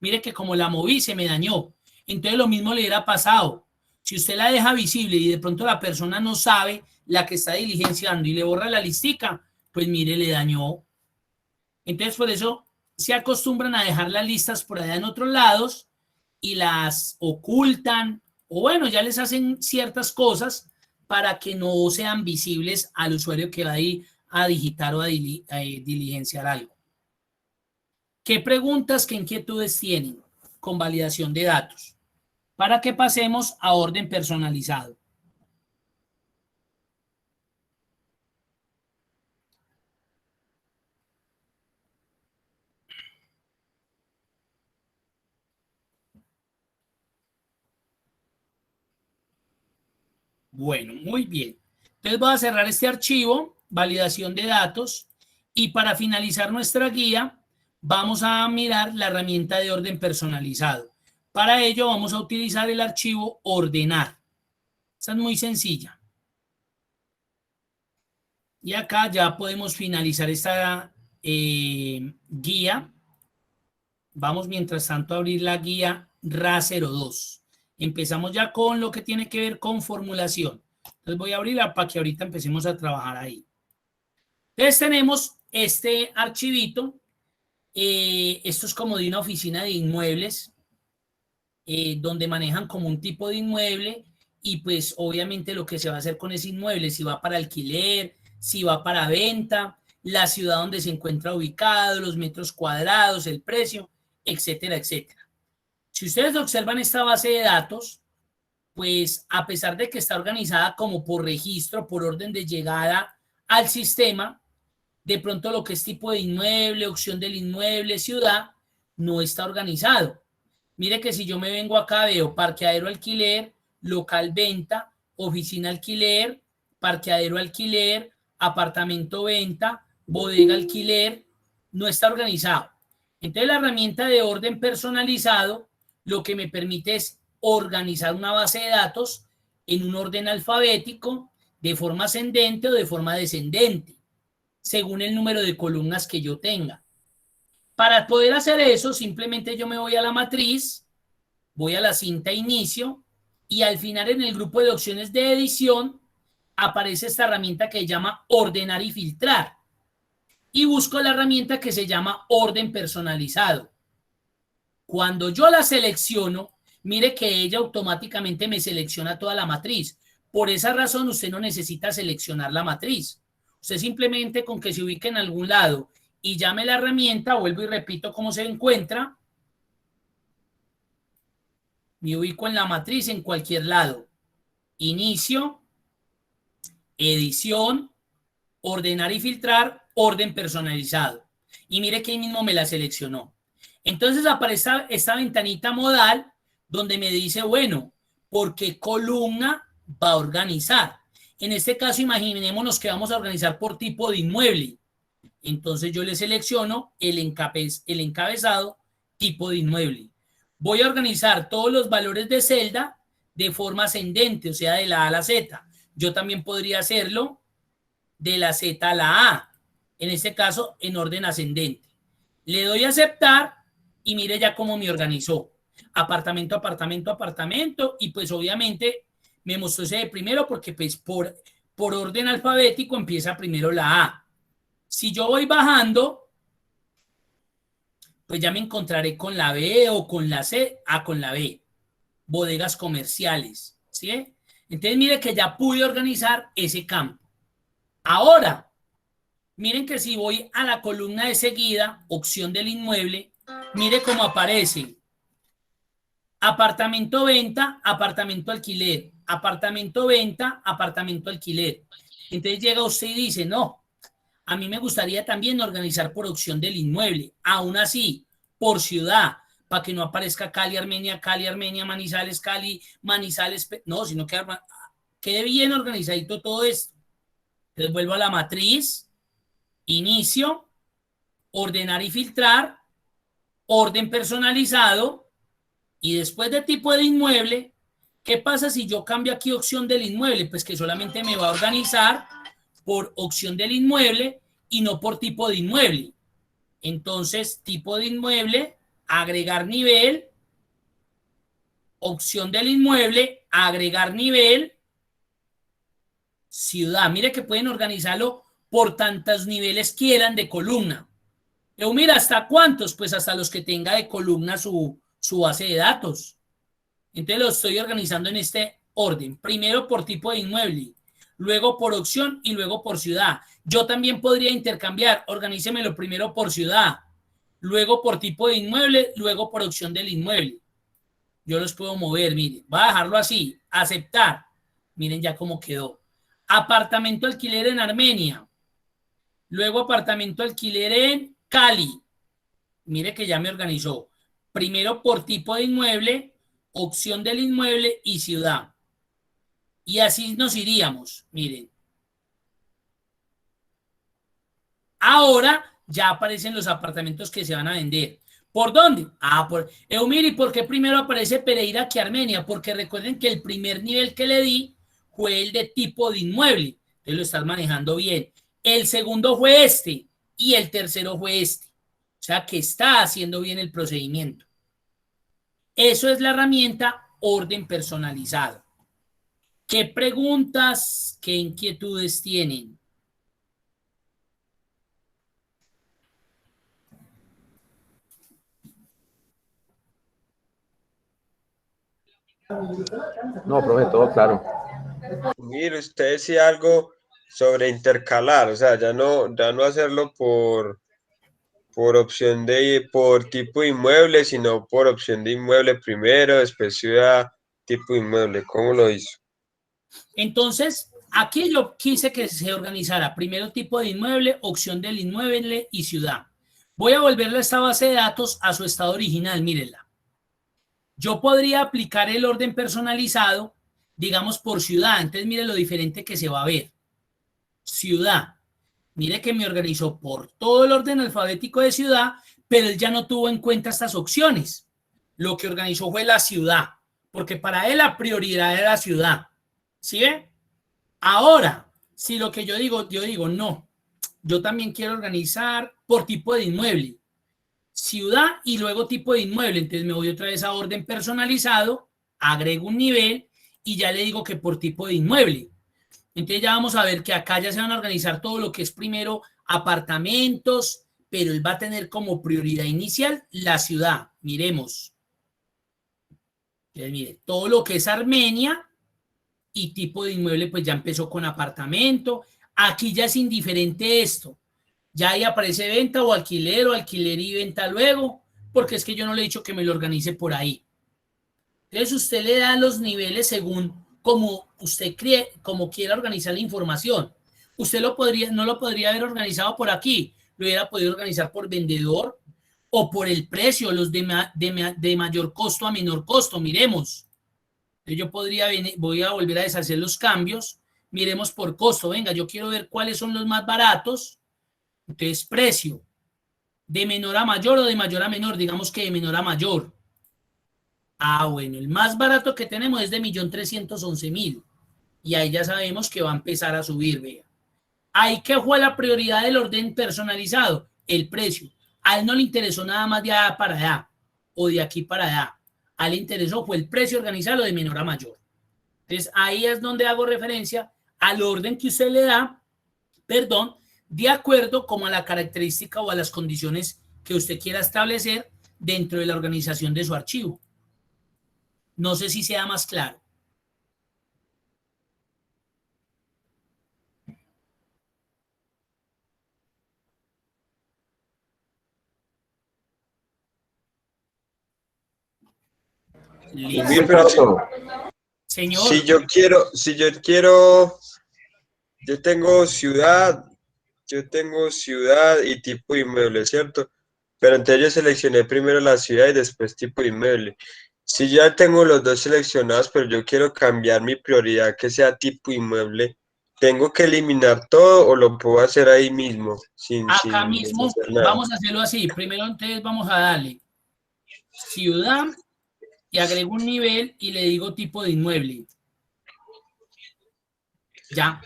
mire que como la moví se me dañó. Entonces lo mismo le hubiera pasado. Si usted la deja visible y de pronto la persona no sabe la que está diligenciando y le borra la listica, pues mire, le dañó. Entonces por eso se acostumbran a dejar las listas por allá en otros lados y las ocultan o bueno, ya les hacen ciertas cosas para que no sean visibles al usuario que va a ir a digitar o a diligenciar algo. ¿Qué preguntas, qué inquietudes tienen con validación de datos? para que pasemos a orden personalizado. Bueno, muy bien. Entonces voy a cerrar este archivo, validación de datos, y para finalizar nuestra guía, vamos a mirar la herramienta de orden personalizado. Para ello vamos a utilizar el archivo ordenar. Esta es muy sencilla. Y acá ya podemos finalizar esta guía. Vamos mientras tanto a abrir la guía RA02. Empezamos ya con lo que tiene que ver con formulación. Entonces voy a abrirla para que ahorita empecemos a trabajar ahí. Entonces tenemos este archivito. Esto es como de una oficina de inmuebles, donde manejan como un tipo de inmueble y pues obviamente lo que se va a hacer con ese inmueble, si va para alquiler, si va para venta, la ciudad donde se encuentra ubicado, los metros cuadrados, el precio, etcétera, etcétera. Si ustedes observan esta base de datos, pues a pesar de que está organizada como por registro, por orden de llegada al sistema, de pronto lo que es tipo de inmueble, opción del inmueble, ciudad, no está organizado. Mire que si yo me vengo acá, veo parqueadero alquiler, local venta, oficina alquiler, parqueadero alquiler, apartamento venta, bodega alquiler, no está organizado. Entonces la herramienta de orden personalizado lo que me permite es organizar una base de datos en un orden alfabético, de forma ascendente o de forma descendente, según el número de columnas que yo tenga. Para poder hacer eso, simplemente yo me voy a la matriz, voy a la cinta inicio y al final en el grupo de opciones de edición aparece esta herramienta que se llama ordenar y filtrar y busco la herramienta que se llama orden personalizado. Cuando yo la selecciono, mire que ella automáticamente me selecciona toda la matriz. Por esa razón usted no necesita seleccionar la matriz. Usted simplemente con que se ubique en algún lado y llame la herramienta, vuelvo y repito cómo se encuentra, me ubico en la matriz en cualquier lado. Inicio, edición, ordenar y filtrar, orden personalizado. Y mire que ahí mismo me la seleccionó. Entonces aparece esta ventanita modal donde me dice, bueno, ¿por qué columna va a organizar? En este caso, imaginémonos que vamos a organizar por tipo de inmueble. Entonces yo le selecciono el encabezado tipo de inmueble. Voy a organizar todos los valores de celda de forma ascendente, o sea, de la A a la Z. Yo también podría hacerlo de la Z a la A, en este caso en orden ascendente. Le doy a aceptar y mire ya cómo me organizó. Apartamento, apartamento, apartamento y pues obviamente me mostró ese de primero porque pues por orden alfabético empieza primero la A. Si yo voy bajando, pues ya me encontraré con la B o con la C, con la B. Bodegas comerciales, ¿sí? Entonces mire que ya pude organizar ese campo. Ahora, miren que si voy a la columna de seguida, opción del inmueble, mire cómo aparece. Apartamento venta, apartamento alquiler, apartamento venta, apartamento alquiler. Entonces llega usted y dice, no, a mí me gustaría también organizar por opción del inmueble, aún así, por ciudad, para que no aparezca Cali, Armenia, Manizales, Cali, Manizales, no, sino que quede bien organizadito todo esto. Entonces vuelvo a la matriz, inicio, ordenar y filtrar, orden personalizado, y después de tipo de inmueble, ¿qué pasa si yo cambio aquí opción del inmueble? Pues que solamente me va a organizar por opción del inmueble y no por tipo de inmueble. Entonces, tipo de inmueble, agregar nivel, opción del inmueble, agregar nivel, ciudad. Mire que pueden organizarlo por tantos niveles quieran de columna. Pero mira, ¿hasta cuántos? Pues hasta los que tenga de columna su base de datos. Entonces lo estoy organizando en este orden. Primero por tipo de inmueble, luego por opción y luego por ciudad. Yo también podría intercambiar, organícemelo primero por ciudad, luego por tipo de inmueble, luego por opción del inmueble. Yo los puedo mover, miren. Voy a dejarlo así. Aceptar. Miren ya cómo quedó. Apartamento alquiler en Armenia. Luego apartamento alquiler en Cali. Mire que ya me organizó. Primero por tipo de inmueble, opción del inmueble y ciudad. Y así nos iríamos. Miren. Ahora ya aparecen los apartamentos que se van a vender. ¿Por dónde? Por Eumiri, ¿por qué primero aparece Pereira que Armenia? Porque recuerden que el primer nivel que le di fue el de tipo de inmueble. Entonces lo estás manejando bien. El segundo fue este y el tercero fue este. O sea que está haciendo bien el procedimiento. Eso es la herramienta orden personalizado. ¿Qué preguntas, qué inquietudes tienen? No, profe, todo claro. Mire, usted decía algo sobre intercalar, o sea, ya no hacerlo por opción por tipo de inmueble, sino por opción de inmueble primero, después ciudad, tipo de inmueble. ¿Cómo lo hizo? Entonces, aquí yo quise que se organizara primero tipo de inmueble, opción del inmueble y ciudad. Voy a volverle a esta base de datos a su estado original, mírenla. Yo podría aplicar el orden personalizado, digamos, por ciudad. Entonces, mire lo diferente que se va a ver. Ciudad. Mire que me organizó por todo el orden alfabético de ciudad, pero él ya no tuvo en cuenta estas opciones. Lo que organizó fue la ciudad, porque para él la prioridad era la ciudad. ¿Sí ve? Ahora, si lo que yo digo, no, yo también quiero organizar por tipo de inmueble, ciudad y luego tipo de inmueble. Entonces me voy otra vez a orden personalizado, agrego un nivel y ya le digo que por tipo de inmueble. Entonces ya vamos a ver que acá ya se van a organizar todo lo que es primero apartamentos, pero él va a tener como prioridad inicial la ciudad. Miremos. Entonces, mire, todo lo que es Armenia y tipo de inmueble pues ya empezó con apartamento. Aquí ya es indiferente esto. Ya ahí aparece venta o alquiler y venta luego, porque es que yo no le he dicho que me lo organice por ahí. Entonces usted le da los niveles según como usted cree, como quiera organizar la información. Usted no lo podría haber organizado por aquí, lo hubiera podido organizar por vendedor o por el precio, los de mayor costo a menor costo. Miremos. Entonces yo voy a volver a deshacer los cambios. Miremos por costo. Venga, yo quiero ver cuáles son los más baratos. Entonces, precio. De menor a mayor o de mayor a menor. Digamos que de menor a mayor. Bueno, el más barato que tenemos es de 1.311.000. Y ahí ya sabemos que va a empezar a subir, vea. Ahí que fue la prioridad del orden personalizado, el precio. A él no le interesó nada más de allá para allá o de aquí para allá. A él le interesó fue el precio organizado de menor a mayor. Entonces ahí es donde hago referencia al orden que usted le da, perdón, de acuerdo como a la característica o a las condiciones que usted quiera establecer dentro de la organización de su archivo. No sé si sea más claro. Listo. Señor. Si yo quiero, yo tengo ciudad y tipo de inmueble, ¿cierto? Pero entonces yo seleccioné primero la ciudad y después tipo de inmueble. Si ya tengo los dos seleccionados, pero yo quiero cambiar mi prioridad que sea tipo inmueble, ¿tengo que eliminar todo o lo puedo hacer ahí mismo? Acá sin mismo hacer nada? vamos a hacerlo así. Primero entonces vamos a darle ciudad y agrego un nivel y le digo tipo de inmueble. Ya.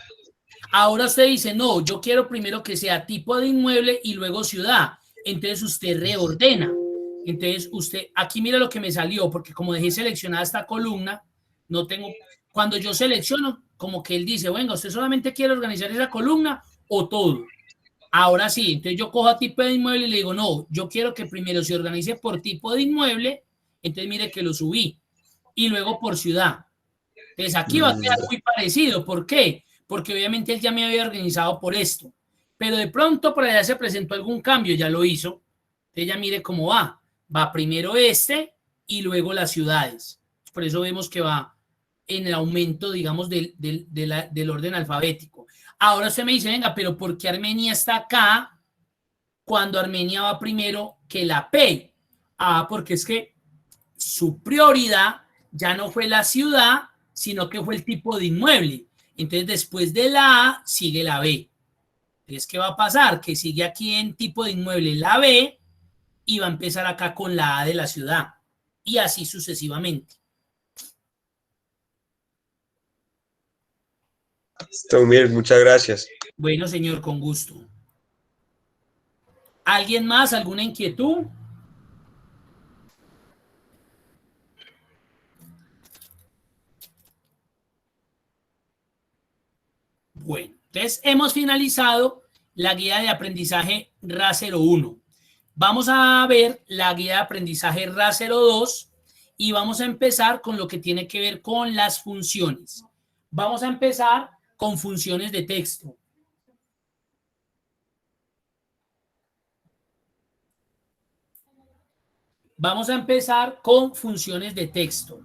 Ahora usted dice, no, yo quiero primero que sea tipo de inmueble y luego ciudad. Entonces usted reordena. Entonces usted, aquí mira lo que me salió, porque como dejé seleccionada esta columna, no tengo, cuando yo selecciono, como que él dice, venga, usted solamente quiere organizar esa columna o todo. Ahora sí, entonces yo cojo a tipo de inmueble y le digo, no, yo quiero que primero se organice por tipo de inmueble, entonces mire que lo subí, y luego por ciudad. Entonces aquí va a quedar muy parecido. ¿Por qué? Porque obviamente él ya me había organizado por esto. Pero de pronto por allá se presentó algún cambio, ya lo hizo. Entonces ya mire cómo va. Va primero este y luego las ciudades. Por eso vemos que va en el aumento, digamos, del orden alfabético. Ahora usted me dice, venga, pero ¿por qué Armenia está acá cuando Armenia va primero que la P? Porque es que su prioridad ya no fue la ciudad, sino que fue el tipo de inmueble. Entonces, después de la A sigue la B. Entonces, ¿qué va a pasar? Que sigue aquí en tipo de inmueble la B y va a empezar acá con la A de la ciudad. Y así sucesivamente. Tomir, muchas gracias. Bueno, señor, con gusto. ¿Alguien más? ¿Alguna inquietud? Bueno, entonces hemos finalizado la guía de aprendizaje RA01. Vamos a ver la guía de aprendizaje RA02 y vamos a empezar con lo que tiene que ver con las funciones. Vamos a empezar con funciones de texto. Vamos a empezar con funciones de texto.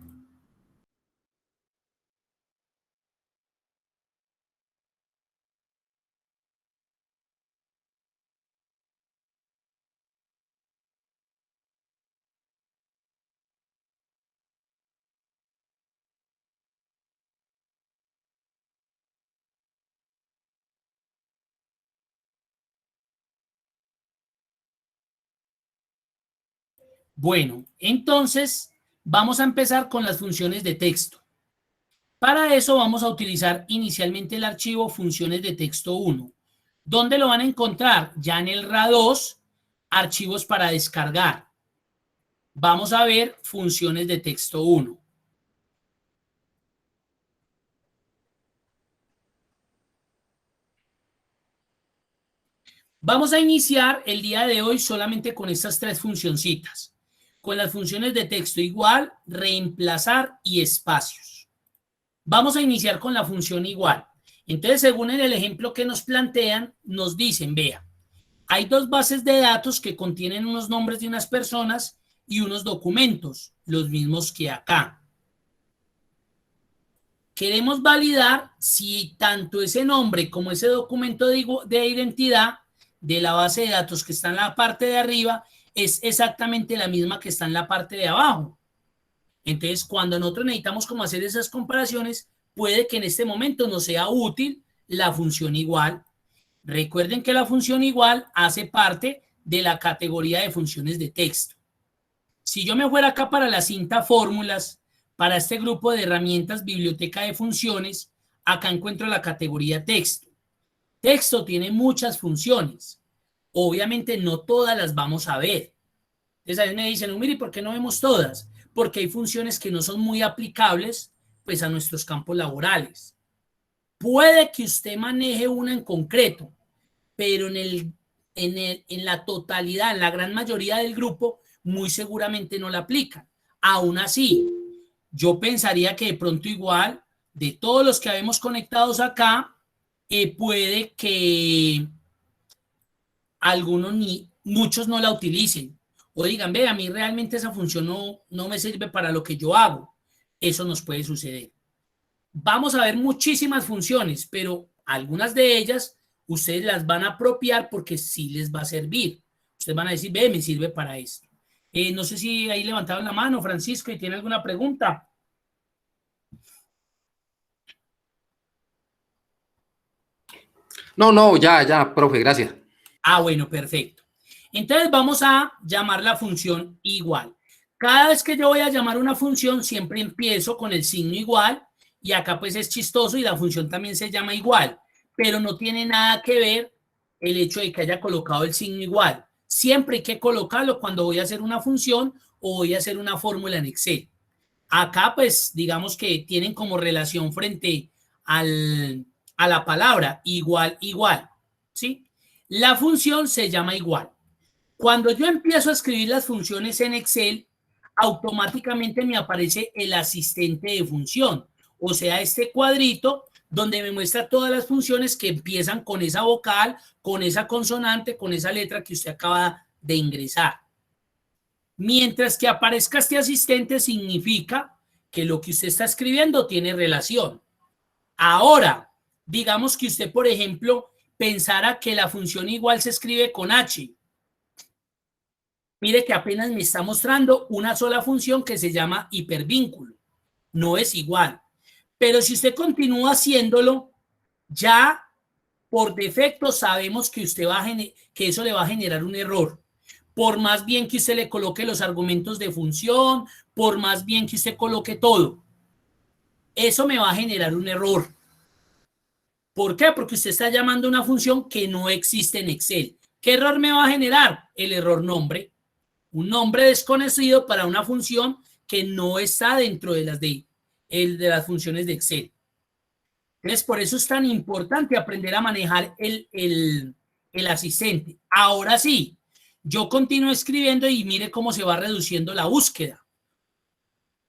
Bueno, entonces vamos a empezar con las funciones de texto. Para eso vamos a utilizar inicialmente el archivo funciones de texto 1. ¿Dónde lo van a encontrar? Ya en el RA2, archivos para descargar. Vamos a ver funciones de texto 1. Vamos a iniciar el día de hoy solamente con estas tres funcioncitas, con las funciones de texto igual, reemplazar y espacios. Vamos a iniciar con la función igual. Entonces, según en el ejemplo que nos plantean, nos dicen, vea, hay dos bases de datos que contienen unos nombres de unas personas y unos documentos, los mismos que acá. Queremos validar si tanto ese nombre como ese documento de identidad de la base de datos que está en la parte de arriba es exactamente la misma que está en la parte de abajo. Entonces, cuando nosotros necesitamos como hacer esas comparaciones, puede que en este momento no sea útil la función igual. Recuerden que la función igual hace parte de la categoría de funciones de texto. Si yo me fuera acá para la cinta fórmulas, para este grupo de herramientas biblioteca de funciones, acá encuentro la categoría texto. Texto tiene muchas funciones. Obviamente no todas las vamos a ver. Entonces a veces me dicen, no, mire, ¿por qué no vemos todas? Porque hay funciones que no son muy aplicables pues a nuestros campos laborales. Puede que usted maneje una en concreto, pero en la totalidad, en la gran mayoría del grupo, muy seguramente no la aplican. Aún así, yo pensaría que de pronto igual, de todos los que habemos conectados acá, puede que algunos muchos no la utilicen o digan, ve, a mí realmente esa función no me sirve para lo que yo hago. Eso nos puede suceder. Vamos a ver muchísimas funciones, pero algunas de ellas ustedes las van a apropiar porque sí les va a servir. Ustedes van a decir, ve, me sirve para esto. No sé si ahí levantaron la mano, Francisco, y tiene alguna pregunta. No, ya, profe, gracias. Bueno, perfecto. Entonces vamos a llamar la función igual. Cada vez que yo voy a llamar una función, siempre empiezo con el signo igual y acá pues es chistoso y la función también se llama igual, pero no tiene nada que ver el hecho de que haya colocado el signo igual. Siempre hay que colocarlo cuando voy a hacer una función o voy a hacer una fórmula en Excel. Acá pues digamos que tienen como relación frente a la palabra igual, ¿sí? La función se llama igual. Cuando yo empiezo a escribir las funciones en Excel, automáticamente me aparece el asistente de función, o sea, este cuadrito donde me muestra todas las funciones que empiezan con esa vocal, con esa consonante, con esa letra que usted acaba de ingresar. Mientras que aparezca este asistente significa que lo que usted está escribiendo tiene relación. Ahora, digamos que usted, por ejemplo, pensara que la función igual se escribe con H. Mire que apenas me está mostrando una sola función que se llama hipervínculo. No es igual. Pero si usted continúa haciéndolo, ya por defecto sabemos que usted que eso le va a generar un error. Por más bien que usted le coloque los argumentos de función, por más bien que usted coloque todo, eso me va a generar un error. ¿Por qué? Porque usted está llamando a una función que no existe en Excel. ¿Qué error me va a generar? El error nombre. Un nombre desconocido para una función que no está dentro de las funciones de Excel. Entonces, por eso es tan importante aprender a manejar el asistente. Ahora sí, yo continúo escribiendo y mire cómo se va reduciendo la búsqueda.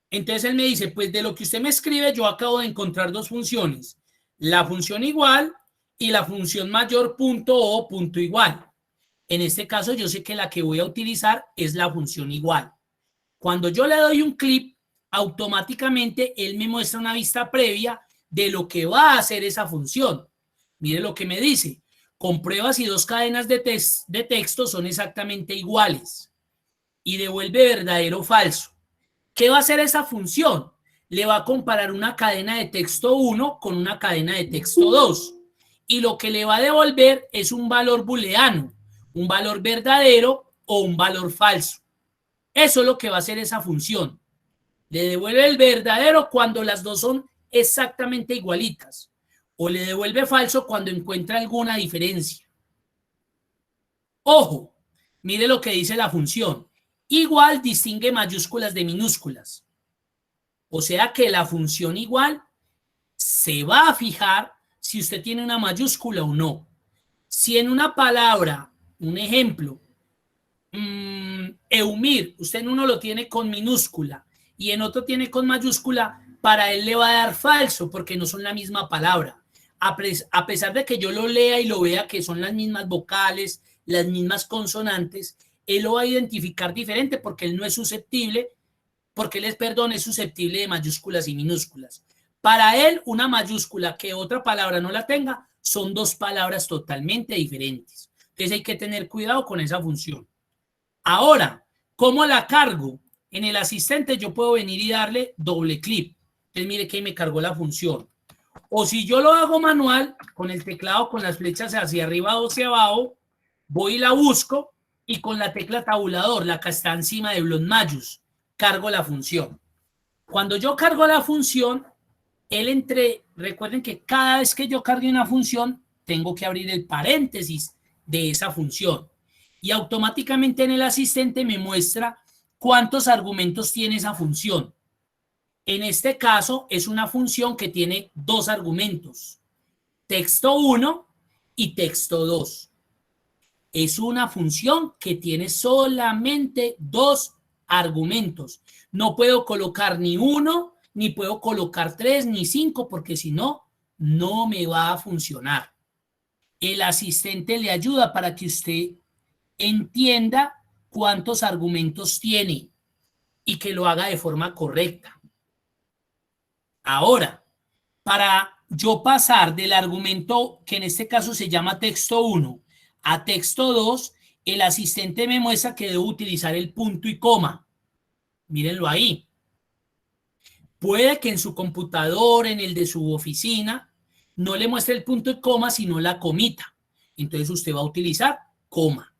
Entonces él me dice, pues de lo que usted me escribe, yo acabo de encontrar dos funciones. La función igual y la función mayor punto o punto igual. En este caso yo sé que la que voy a utilizar es la función igual. Cuando yo le doy un clic, automáticamente él me muestra una vista previa de lo que va a hacer esa función. Mire lo que me dice. Comprueba si dos cadenas de texto son exactamente iguales y devuelve verdadero o falso. ¿Qué va a hacer esa función? Le va a comparar una cadena de texto 1 con una cadena de texto 2 y lo que le va a devolver es un valor booleano, un valor verdadero o un valor falso. Eso es lo que va a hacer esa función. Le devuelve el verdadero cuando las dos son exactamente igualitas o le devuelve falso cuando encuentra alguna diferencia. Ojo, mire lo que dice la función. Igual distingue mayúsculas de minúsculas. O sea que la función igual se va a fijar si usted tiene una mayúscula o no. Si en una palabra, un ejemplo, Eumir, usted en uno lo tiene con minúscula y en otro tiene con mayúscula, para él le va a dar falso porque no son la misma palabra. A pesar de que yo lo lea y lo vea que son las mismas vocales, las mismas consonantes, él lo va a identificar diferente porque él no es susceptible, porque él es susceptible de mayúsculas y minúsculas. Para él, una mayúscula que otra palabra no la tenga, son dos palabras totalmente diferentes. Entonces hay que tener cuidado con esa función. Ahora, ¿cómo la cargo? En el asistente yo puedo venir y darle doble clic. Entonces mire que me cargó la función. O si yo lo hago manual, con el teclado, con las flechas hacia arriba o hacia abajo, voy y la busco y con la tecla tabulador, la que está encima de Block Mayús, cargo la función. Cuando yo cargo la función, recuerden que cada vez que yo cargue una función, tengo que abrir el paréntesis de esa función. Y automáticamente en el asistente me muestra cuántos argumentos tiene esa función. En este caso es una función que tiene dos argumentos, texto 1 y texto 2. Es una función que tiene solamente dos argumentos. No puedo colocar ni 1, ni puedo colocar 3, ni 5, porque si no, no me va a funcionar. El asistente le ayuda para que usted entienda cuántos argumentos tiene y que lo haga de forma correcta. Ahora, para yo pasar del argumento que en este caso se llama texto 1 a texto 2, el asistente me muestra que debo utilizar el punto y coma. Mírenlo ahí. Puede que en su computador, en el de su oficina, no le muestre el punto y coma, sino la comita. Entonces usted va a utilizar coma.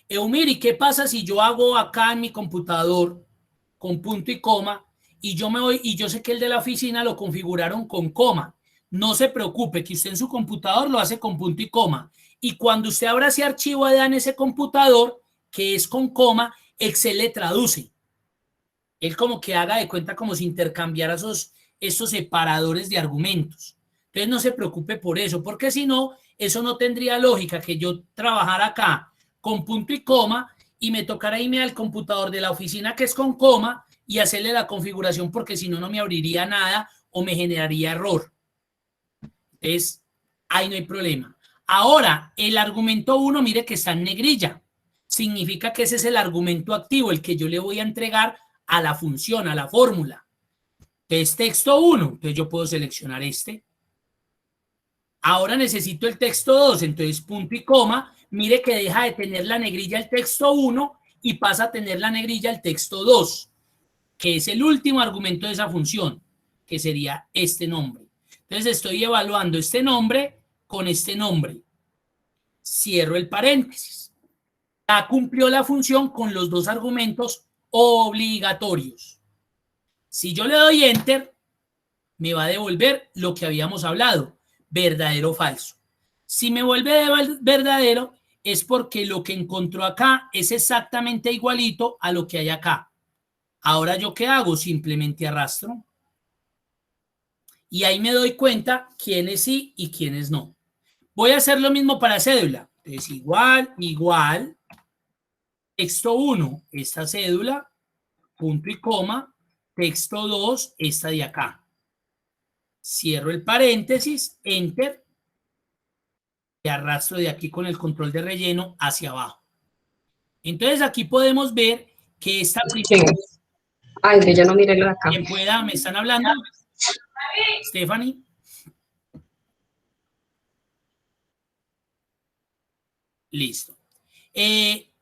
Eumir, ¿y qué pasa si yo hago acá en mi computador con punto y coma y yo me voy y yo sé que el de la oficina lo configuraron con coma? No se preocupe, que usted en su computador lo hace con punto y coma. Y cuando usted abra ese archivo allá en ese computador, que es con coma, Excel le traduce. Él como que haga de cuenta como si intercambiara estos separadores de argumentos. Entonces no se preocupe por eso, porque si no, eso no tendría lógica que yo trabajara acá con punto y coma y me tocara irme al computador de la oficina que es con coma y hacerle la configuración, porque si no, no me abriría nada o me generaría error. Entonces, ahí no hay problema. Ahora, el argumento 1, mire que está en negrilla. significa que ese es el argumento activo, el que yo le voy a entregar a la función, a la fórmula. Entonces, texto 1, entonces yo puedo seleccionar este. Ahora necesito el texto 2, entonces punto y coma. Mire que deja de tener la negrilla el texto 1 y pasa a tener la negrilla el texto 2, que es el último argumento de esa función, que sería este nombre. Entonces estoy evaluando este nombre con este nombre. Cierro el paréntesis. Ya cumplió la función con los dos argumentos obligatorios. Si yo le doy enter, me va a devolver lo que habíamos hablado, verdadero o falso. Si me vuelve verdadero, es porque lo que encontró acá es exactamente igualito a lo que hay acá. Ahora, ¿yo qué hago? Simplemente arrastro. Y ahí me doy cuenta quiénes sí y quiénes no. Voy a hacer lo mismo para cédula. Entonces, igual, texto 1, esta cédula, punto y coma, texto 2, esta de acá. Cierro el paréntesis, enter, y arrastro de aquí con el control de relleno hacia abajo. Entonces, aquí podemos ver que esta primera... Ay, que yo no miré lo de acá. Quien pueda, ¿me están hablando? Stephanie. Listo.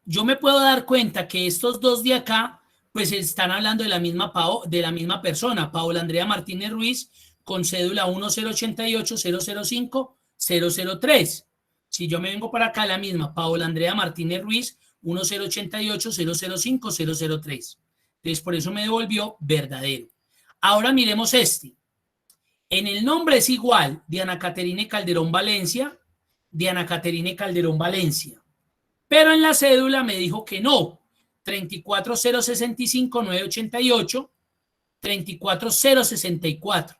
Yo me puedo dar cuenta que estos dos de acá, pues están hablando de la misma persona, Paola Andrea Martínez Ruiz, con cédula 1088-005-003. Si yo me vengo para acá, la misma, Paola Andrea Martínez Ruiz, 1088-005-003. Entonces, por eso me devolvió verdadero. Ahora miremos este. En el nombre es igual, Diana Caterine Calderón Valencia, Diana Caterine Calderón Valencia. Pero en la cédula me dijo que no. 34065988, 34064.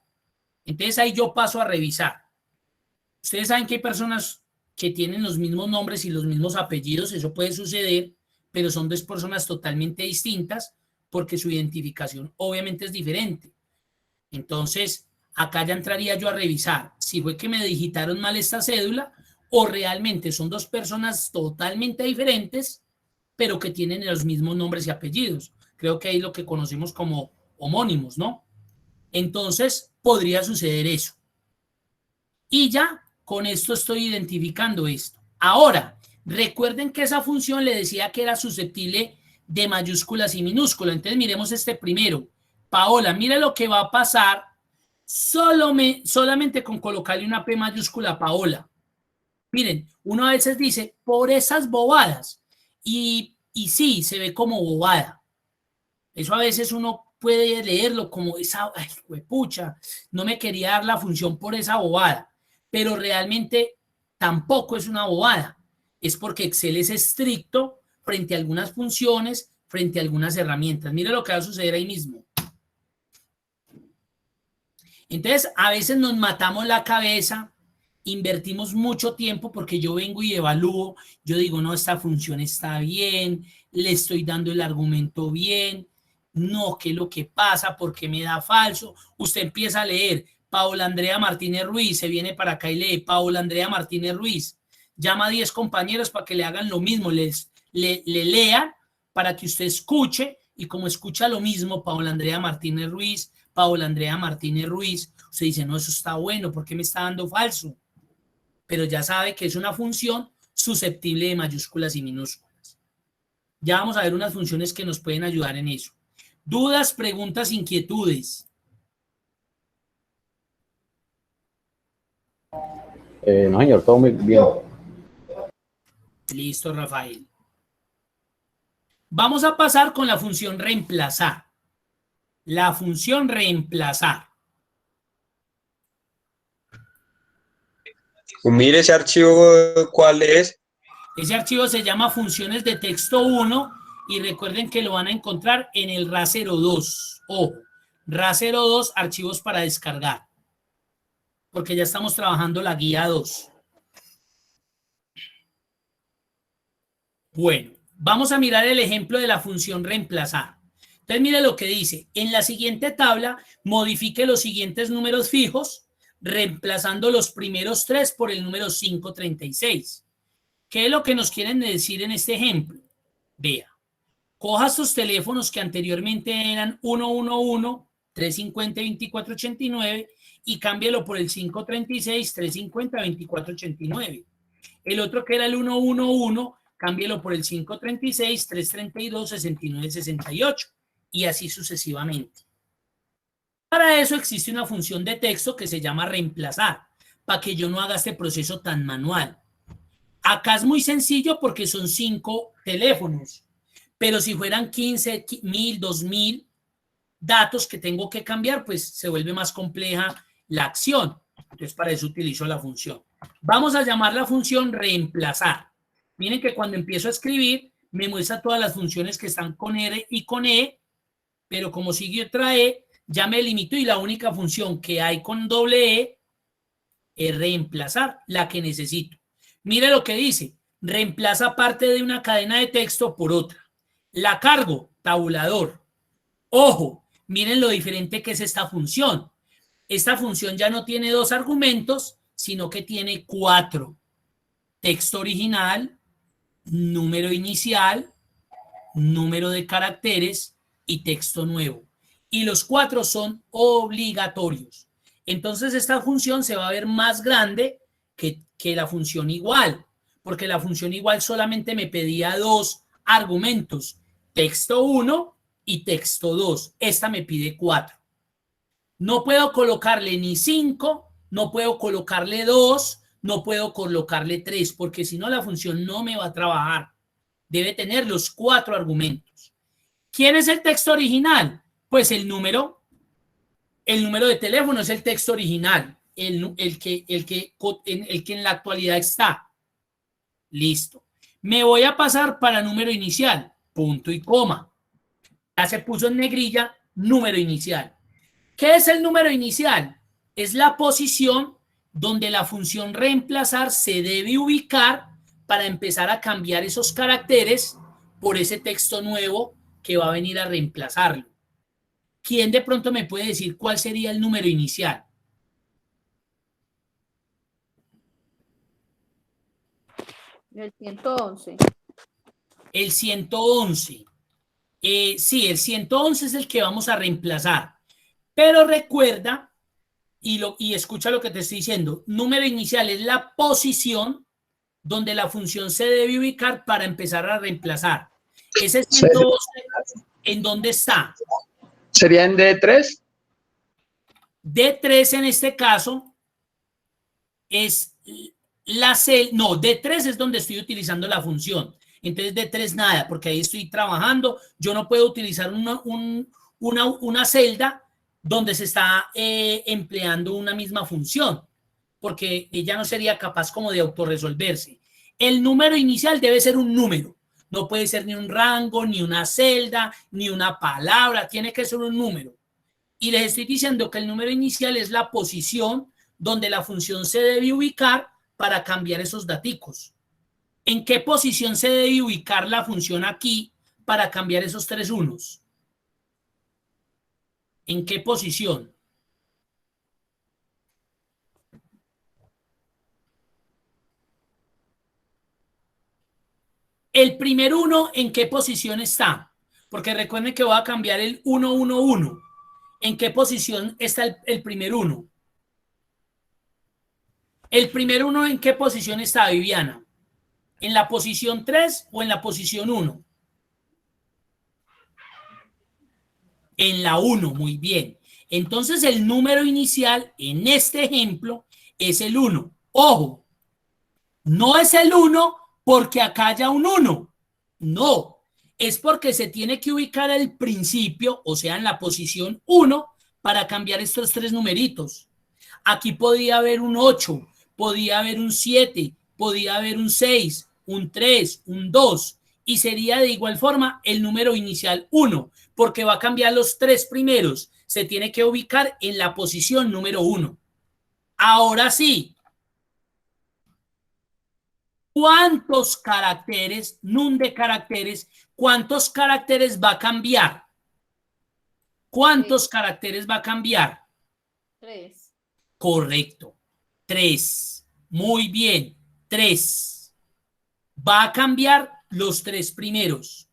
Entonces ahí yo paso a revisar. Ustedes saben que hay personas que tienen los mismos nombres y los mismos apellidos, eso puede suceder, pero son dos personas totalmente distintas porque su identificación obviamente es diferente. Entonces, acá ya entraría yo a revisar si fue que me digitaron mal esta cédula o realmente son dos personas totalmente diferentes, pero que tienen los mismos nombres y apellidos. Creo que ahí lo que conocemos como homónimos, ¿no? Entonces, podría suceder eso. Y ya con esto estoy identificando esto. Ahora, recuerden que esa función le decía que era susceptible de mayúsculas y minúsculas. Entonces, miremos este primero. Paola, mire lo que va a pasar solamente con colocarle una P mayúscula a Paola. Miren, uno a veces dice, por esas bobadas. Y sí, se ve como bobada. Eso a veces uno puede leerlo como esa, ay, pucha, no me quería dar la función por esa bobada. Pero realmente tampoco es una bobada. Es porque Excel es estricto frente a algunas funciones, frente a algunas herramientas. Mire lo que va a suceder ahí mismo. Entonces, a veces nos matamos la cabeza, invertimos mucho tiempo porque yo vengo y evalúo, yo digo, no, esta función está bien, le estoy dando el argumento bien, no, ¿qué es lo que pasa? ¿Por qué me da falso? Usted empieza a leer, Paola Andrea Martínez Ruiz, se viene para acá y lee, Paola Andrea Martínez Ruiz, llama a 10 compañeros para que le hagan lo mismo, le lean para que usted escuche, y como escucha lo mismo, Paola Andrea Martínez Ruiz, Paola Andrea Martínez Ruiz, usted dice, no, eso está bueno, ¿por qué me está dando falso? Pero ya sabe que es una función susceptible de mayúsculas y minúsculas. Ya vamos a ver unas funciones que nos pueden ayudar en eso. Dudas, preguntas, inquietudes. No, señor, todo muy bien. Listo, Rafael. Vamos a pasar con la función reemplazar. La función reemplazar. Mire ese archivo, ¿cuál es? Ese archivo se llama funciones de texto 1 y recuerden que lo van a encontrar en el RA02. Ojo, RA02, archivos para descargar. Porque ya estamos trabajando la guía 2. Bueno, vamos a mirar el ejemplo de la función reemplazar. Entonces, mire lo que dice. En la siguiente tabla, modifique los siguientes números fijos, reemplazando los primeros 3 por el número 536. ¿Qué es lo que nos quieren decir en este ejemplo? Vea, coja sus teléfonos que anteriormente eran 111, 350, 2489 y cámbialo por el 536, 350, 2489. El otro que era el 111, cámbialo por el 536, 332, 69, 68 y así sucesivamente. Para eso existe una función de texto que se llama reemplazar, para que yo no haga este proceso tan manual. Acá es muy sencillo porque son 5 teléfonos, pero si fueran 15, 1000, 2000 datos que tengo que cambiar, pues se vuelve más compleja la acción. Entonces, para eso utilizo la función. Vamos a llamar la función reemplazar. Miren que cuando empiezo a escribir, me muestra todas las funciones que están con R y con E, pero como sigue otra E, ya me limito y la única función que hay con doble E es reemplazar, la que necesito. Mire lo que dice, reemplaza parte de una cadena de texto por otra. La cargo, tabulador. Ojo, miren lo diferente que es esta función. Esta función ya no tiene 2 argumentos, sino que tiene 4. Texto original, número inicial, número de caracteres y texto nuevo. Y los 4 son obligatorios. Entonces esta función se va a ver más grande que la función igual, porque la función igual solamente me pedía 2 argumentos, texto 1 y texto 2. Esta me pide 4. No puedo colocarle ni 5, no puedo colocarle 2, no puedo colocarle 3, porque si no la función no me va a trabajar. Debe tener los 4 argumentos. ¿Quién es el texto original? Pues el número de teléfono es el texto original, el que en la actualidad está. Listo. Me voy a pasar para número inicial, punto y coma. Ya se puso en negrilla, número inicial. ¿Qué es el número inicial? Es la posición donde la función reemplazar se debe ubicar para empezar a cambiar esos caracteres por ese texto nuevo que va a venir a reemplazarlo. ¿Quién de pronto me puede decir cuál sería el número inicial? El 111. El 111. Sí, el 111 es el que vamos a reemplazar. Pero recuerda, y escucha lo que te estoy diciendo, número inicial es la posición donde la función se debe ubicar para empezar a reemplazar. Ese 112, ¿en dónde está? ¿Sería en D3? D3 en este caso es la celda, no, D3 es donde estoy utilizando la función. Entonces D3 nada, porque ahí estoy trabajando. Yo no puedo utilizar una celda donde se está empleando una misma función, porque ella no sería capaz como de autorresolverse. El número inicial debe ser un número, no puede ser ni un rango, ni una celda, ni una palabra, tiene que ser un número. Y les estoy diciendo que el número inicial es la posición donde la función se debe ubicar para cambiar esos daticos. ¿En qué posición se debe ubicar la función aquí para cambiar esos 3 unos? ¿En qué posición? El primer 1, ¿en qué posición está? Porque recuerden que voy a cambiar el 111. ¿En qué posición está el primer 1? ¿El primer 1 en qué posición está, Viviana? ¿En la posición 3 o en la posición 1? En la 1, muy bien. Entonces el número inicial en este ejemplo es el 1. Ojo, no es el 1 porque acá haya un 1. No, es porque se tiene que ubicar al principio, o sea, en la posición 1, para cambiar estos 3 numeritos. Aquí podía haber un 8, podía haber un 7, podía haber un 6, un 3, un 2, y sería de igual forma el número inicial 1, porque va a cambiar los 3 primeros. Se tiene que ubicar en la posición número 1. Ahora sí. ¿Cuántos caracteres, num de caracteres, cuántos caracteres va a cambiar? ¿Cuántos caracteres va a cambiar? 3. Correcto. 3. Muy bien. 3. Va a cambiar los 3 primeros.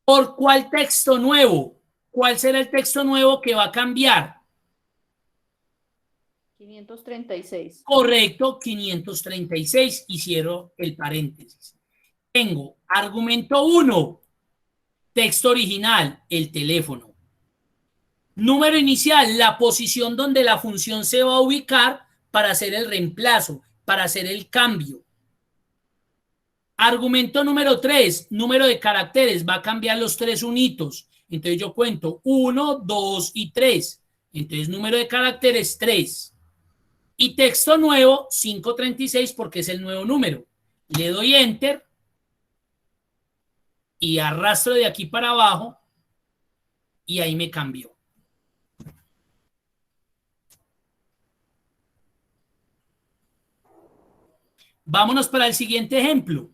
¿Por cuál texto nuevo? ¿Cuál será el texto nuevo que va a cambiar? 536. Correcto, 536. Y cierro el paréntesis. Tengo argumento 1, texto original, el teléfono. Número inicial, la posición donde la función se va a ubicar para hacer el reemplazo, para hacer el cambio. Argumento número 3, número de caracteres, va a cambiar los 3 unitos. Entonces yo cuento 1, 2 y 3. Entonces número de caracteres 3. Y texto nuevo 536 porque es el nuevo número. Le doy enter y arrastro de aquí para abajo y ahí me cambió. Vámonos para el siguiente ejemplo.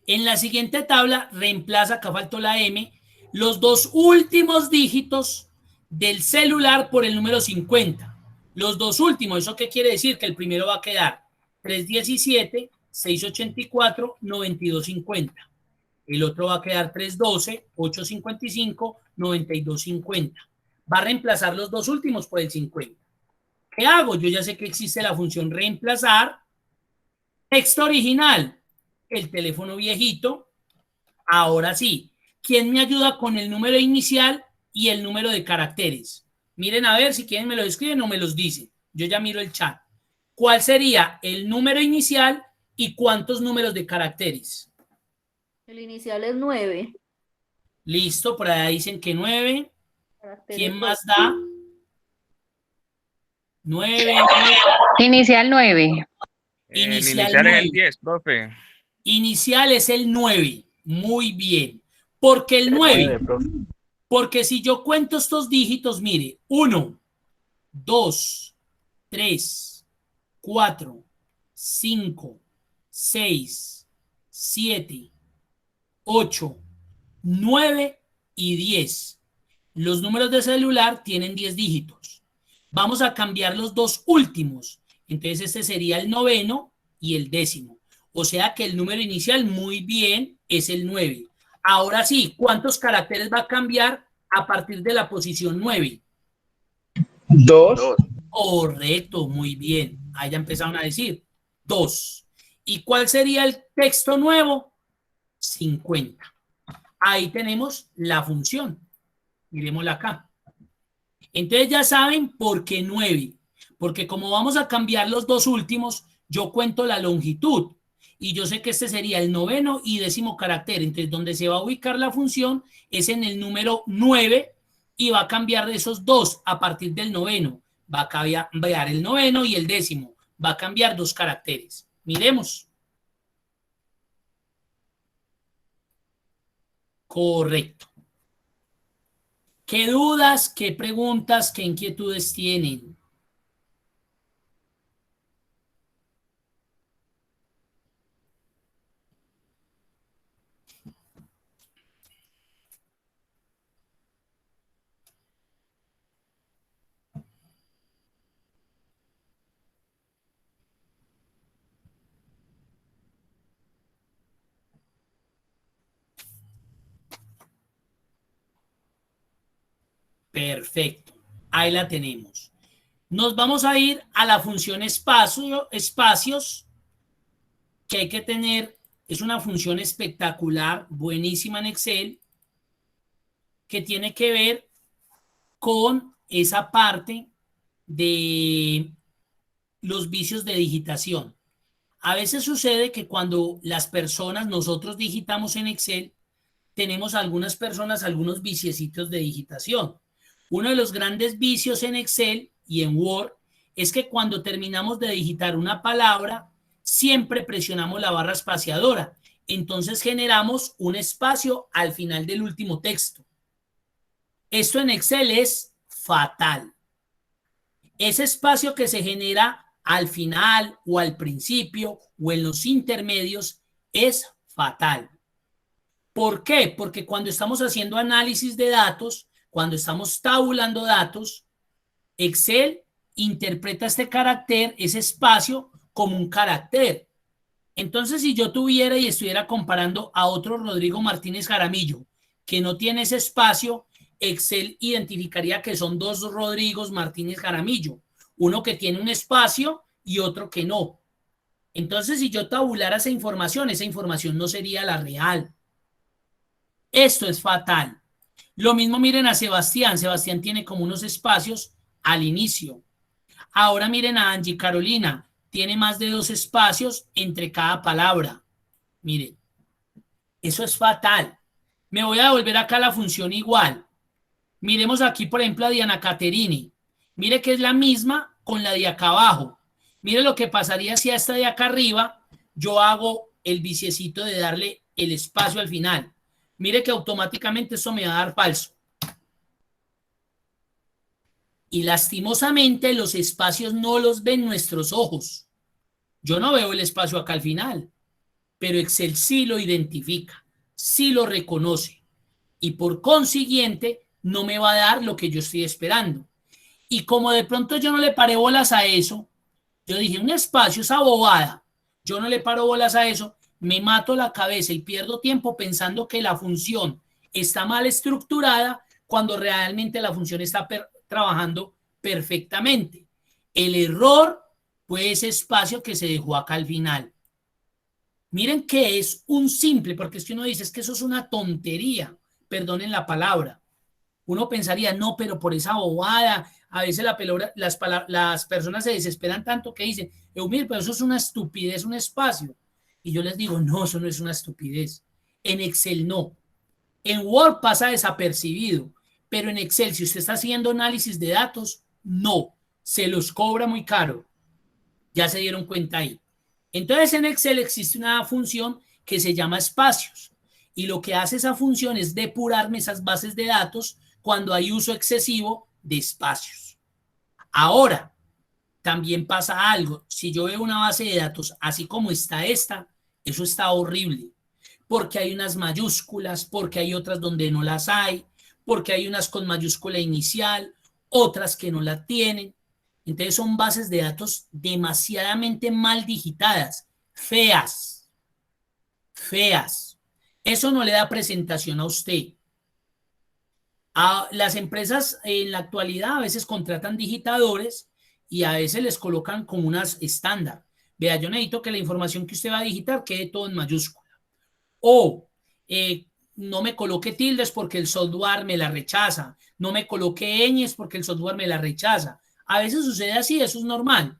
En la siguiente tabla reemplaza, acá faltó la M, los 2 últimos dígitos del celular por el número 50. Los 2 últimos, ¿eso qué quiere decir? Que el primero va a quedar 317, 684, 9250. El otro va a quedar 312, 855, 9250. Va a reemplazar los 2 últimos por el 50. ¿Qué hago? Yo ya sé que existe la función reemplazar. Texto original, el teléfono viejito. Ahora sí, ¿quién me ayuda con el número inicial y el número de caracteres? Miren a ver si quieren me lo escriben o me los dicen. Yo ya miro el chat. ¿Cuál sería el número inicial y cuántos números de caracteres? El inicial es 9. Listo, por ahí dicen que 9. Caracteres ¿Quién 2. más da? 9. Inicial 9. Inicial es 9. el 10, profe. Inicial es el 9. Muy bien. ¿Por qué el 9? Porque si yo cuento estos dígitos, mire, 1, 2, 3, 4, 5, 6, 7, 8, 9 y 10. Los números de celular tienen 10 dígitos. Vamos a cambiar los 2 últimos. Entonces este sería el 9º y el 10º. O sea que el número inicial, muy bien, es el 9. Ahora sí, ¿cuántos caracteres va a cambiar a partir de la posición 9? 2. Correcto, muy bien. Ahí ya empezaron a decir 2. ¿Y cuál sería el texto nuevo? 50. Ahí tenemos la función. Miremosla acá. Entonces ya saben por qué 9. Porque como vamos a cambiar los 2 últimos, yo cuento la longitud. Y yo sé que este sería el 9º y 10º carácter. Entonces donde se va a ubicar la función es en el número 9 y va a cambiar de esos 2 a partir del 9º. Va a cambiar el 9º y el 10º. Va a cambiar 2 caracteres. Miremos. Correcto. ¿Qué dudas, qué preguntas, qué inquietudes tienen? Perfecto. Ahí la tenemos. Nos vamos a ir a la función espacios, que hay que tener. Es una función espectacular, buenísima en Excel, que tiene que ver con esa parte de los vicios de digitación. A veces sucede que cuando las personas, nosotros digitamos en Excel, tenemos algunas personas algunos viciecitos de digitación. Uno de los grandes vicios en Excel y en Word es que cuando terminamos de digitar una palabra, siempre presionamos la barra espaciadora. Entonces generamos un espacio al final del último texto. Esto en Excel es fatal. Ese espacio que se genera al final o al principio o en los intermedios es fatal. ¿Por qué? Porque cuando estamos haciendo análisis de datos, cuando estamos tabulando datos, Excel interpreta este carácter, ese espacio, como un carácter. Entonces, si yo tuviera y estuviera comparando a otro Rodrigo Martínez Jaramillo que no tiene ese espacio, Excel identificaría que son dos Rodrigos Martínez Jaramillo, uno que tiene un espacio y otro que no. Entonces, si yo tabulara esa información no sería la real. Esto es fatal. Lo mismo miren a Sebastián. Sebastián tiene como unos espacios al inicio. Ahora miren a Angie Carolina. Tiene más de 2 espacios entre cada palabra. Miren, eso es fatal. Me voy a devolver acá a la función igual. Miremos aquí, por ejemplo, a Diana Caterini. Mire que es la misma con la de acá abajo. Mire lo que pasaría si a esta de acá arriba yo hago el viciecito de darle el espacio al final. Mire que automáticamente eso me va a dar falso. Y lastimosamente los espacios no los ven nuestros ojos. Yo no veo el espacio acá al final, pero Excel sí lo identifica, sí lo reconoce. Y por consiguiente no me va a dar lo que yo estoy esperando. Y como de pronto yo no le paré bolas a eso, yo dije, un espacio, esa bobada, yo no le paro bolas a eso, me mato la cabeza y pierdo tiempo pensando que la función está mal estructurada cuando realmente la función está trabajando perfectamente. El error fue ese espacio que se dejó acá al final. Miren que es un simple, porque es que uno dice, es que eso es una tontería, perdonen la palabra. Uno pensaría, no, pero por esa bobada, a veces las personas se desesperan tanto que dicen, Eumir, pero eso es una estupidez, un espacio. Y yo les digo, no, eso no es una estupidez. En Excel no. En Word pasa desapercibido, pero en Excel, si usted está haciendo análisis de datos, no, se los cobra muy caro. Ya se dieron cuenta ahí. Entonces en Excel existe una función que se llama espacios. Y lo que hace esa función es depurarme esas bases de datos cuando hay uso excesivo de espacios. Ahora, también pasa algo. Si yo veo una base de datos así como está esta, eso está horrible. Porque hay unas mayúsculas, porque hay otras donde no las hay, porque hay unas con mayúscula inicial, otras que no la tienen. Entonces son bases de datos demasiadamente mal digitadas, feas, feas. Eso no le da presentación a usted. Las empresas en la actualidad a veces contratan digitadores y a veces les colocan como unas estándar. Vea, yo necesito que la información que usted va a digitar quede todo en mayúscula. O no me coloque tildes porque el software me la rechaza. No me coloque ñes porque el software me la rechaza. A veces sucede así, eso es normal.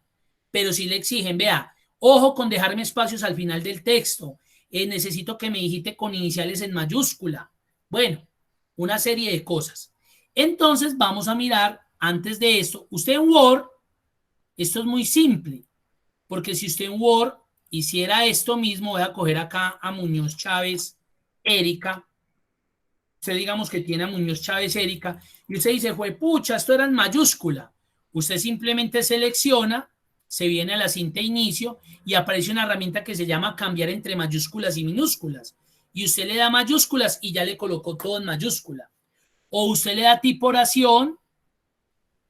Pero si le exigen, vea, ojo con dejarme espacios al final del texto. Necesito que me digite con iniciales en mayúscula. Bueno, una serie de cosas. Entonces vamos a mirar, antes de esto, usted en Word, esto es muy simple, porque si usted en Word hiciera esto mismo, voy a coger acá a Muñoz Chávez Erika, usted digamos que tiene a Muñoz Chávez Erika, y usted dice, fue pucha, esto era en mayúscula. Usted simplemente selecciona, se viene a la cinta inicio y aparece una herramienta que se llama cambiar entre mayúsculas y minúsculas. Y usted le da mayúsculas y ya le colocó todo en mayúscula. O usted le da tipo oración